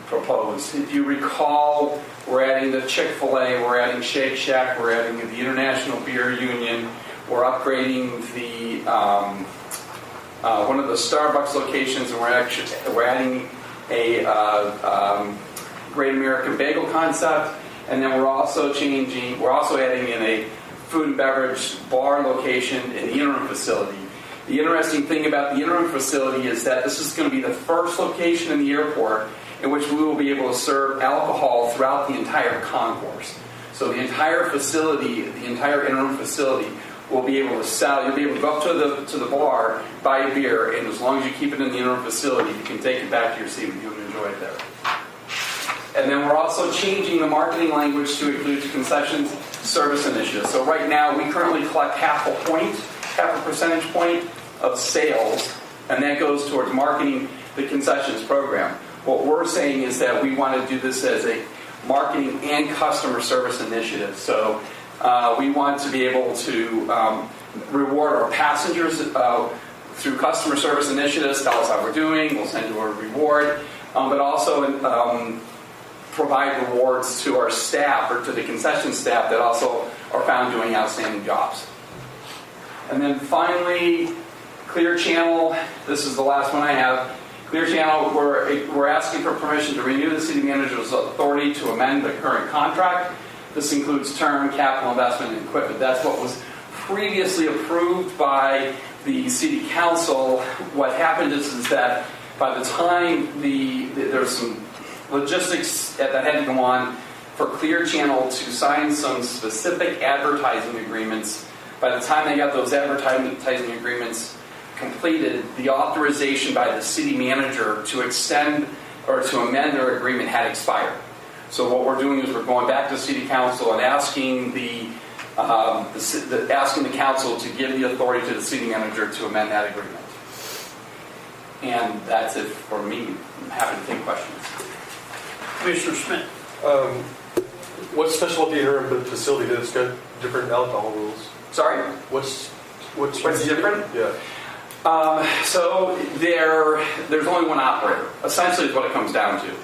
proposed. If you recall, we're adding the Chick-fil-A, we're adding Shake Shack, we're adding the International Beer Union, we're upgrading the one of the Starbucks locations, and we're adding a Great American Bagel concept, and then we're also adding in a food and beverage bar location in the interim facility. The interesting thing about the interim facility is that this is going to be the first location in the airport in which we will be able to serve alcohol throughout the entire concourse. So the entire facility, the entire interim facility, will be able to sell. You'll be able to go up to the bar, buy a beer, and as long as you keep it in the interim facility, you can take it back to your seat and you can enjoy it there. And then we're also changing the marketing language to include concessions service initiatives. So right now, we currently collect half a percentage point of sales, and that goes towards marketing the concessions program. What we're saying is that we want to do this as a marketing and customer service initiative. So we want to be able to reward our passengers through customer service initiatives, tell us how we're doing, we'll send you a reward, but also provide rewards to our staff or to the concession staff that also are found doing outstanding jobs. And then finally, Clear Channel. This is the last one I have. Clear Channel, we're asking for permission to renew the city manager's authority to amend the current contract. This includes term, capital investment, and equipment. That's what was previously approved by the city council. What happened is that by the time there's some logistics that had to go on for Clear Channel to sign some specific advertising agreements. By the time they got those advertising agreements completed, the authorization by the city manager to extend or to amend their agreement had expired. So what we're doing is we're going back to city council and asking the council to give the authority to the city manager to amend that agreement. And that's it for me. I'm happy to take questions. Commissioner Schmidt. What's special about the interim facility that it's got different alcohol rules? Sorry? What's different? Yeah. So there's only one operator, essentially is what it comes down to.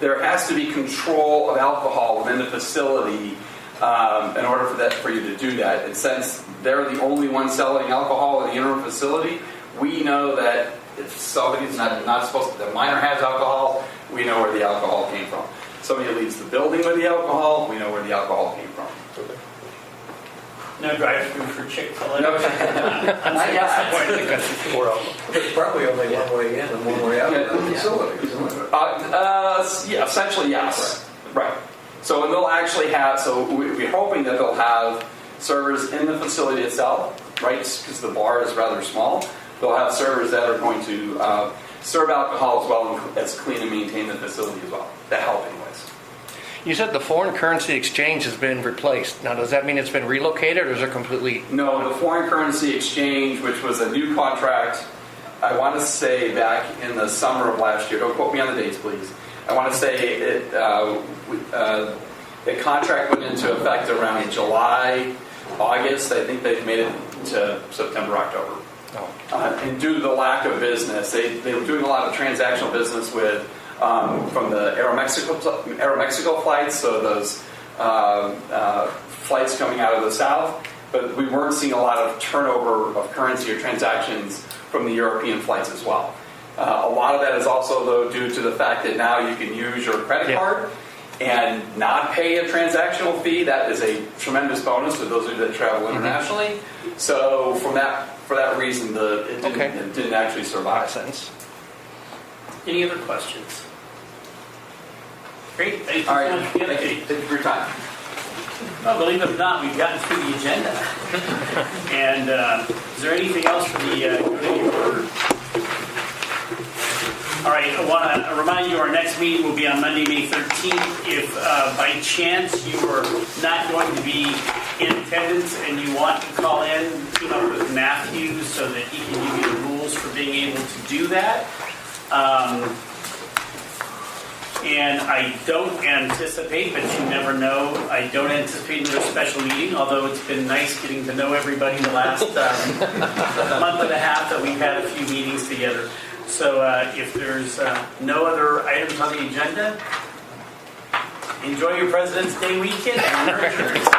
There has to be control of alcohol within the facility in order for you to do that. And since they're the only one selling alcohol in the interim facility, we know that if somebody's not supposed to, the minor has alcohol, we know where the alcohol came from. Somebody leaves the building with the alcohol, we know where the alcohol came from. Okay. No drive-through for Chick-fil-A. No. There's probably only one way in and one way out of the facility, isn't it? Yeah, essentially, yes. Right. So and they'll actually have, we're hoping that they'll have servers in the facility itself, right? Because the bar is rather small. They'll have servers that are going to serve alcohol as well as clean and maintain the facility as well. That help anyways. You said the foreign currency exchange has been replaced. Now, does that mean it's been relocated, or is it completely... No, the foreign currency exchange, which was a new contract, I want to say back in the summer of last year, don't quote me on the dates, please. I want to say the contract went into effect around July, August. I think they've made it to September, October. And due to the lack of business, they were doing a lot of transactional business with from the Aeromexico flights, so those flights coming out of the south, but we weren't seeing a lot of turnover of currency or transactions from the European flights as well. A lot of that is also, though, due to the fact that now you can use your credit card and not pay a transactional fee. That is a tremendous bonus to those of you that travel internationally. So for that reason, it didn't actually survive. Sense. Any other questions? Great, thank you. All right, thank you for your time. Well, believe it or not, we've gotten through the agenda. And is there anything else for the committee of order? All right, I want to remind you our next meeting will be on Monday, May 13th. If by chance you are not going to be in attendance and you want to call in, team up with Matthew so that he can give you the rules for being able to do that. And I don't anticipate, but you never know, I don't anticipate another special meeting, although it's been nice getting to know everybody the last month and a half that we've had a few meetings together. So if there's no other items on the agenda, enjoy your President's Day weekend. And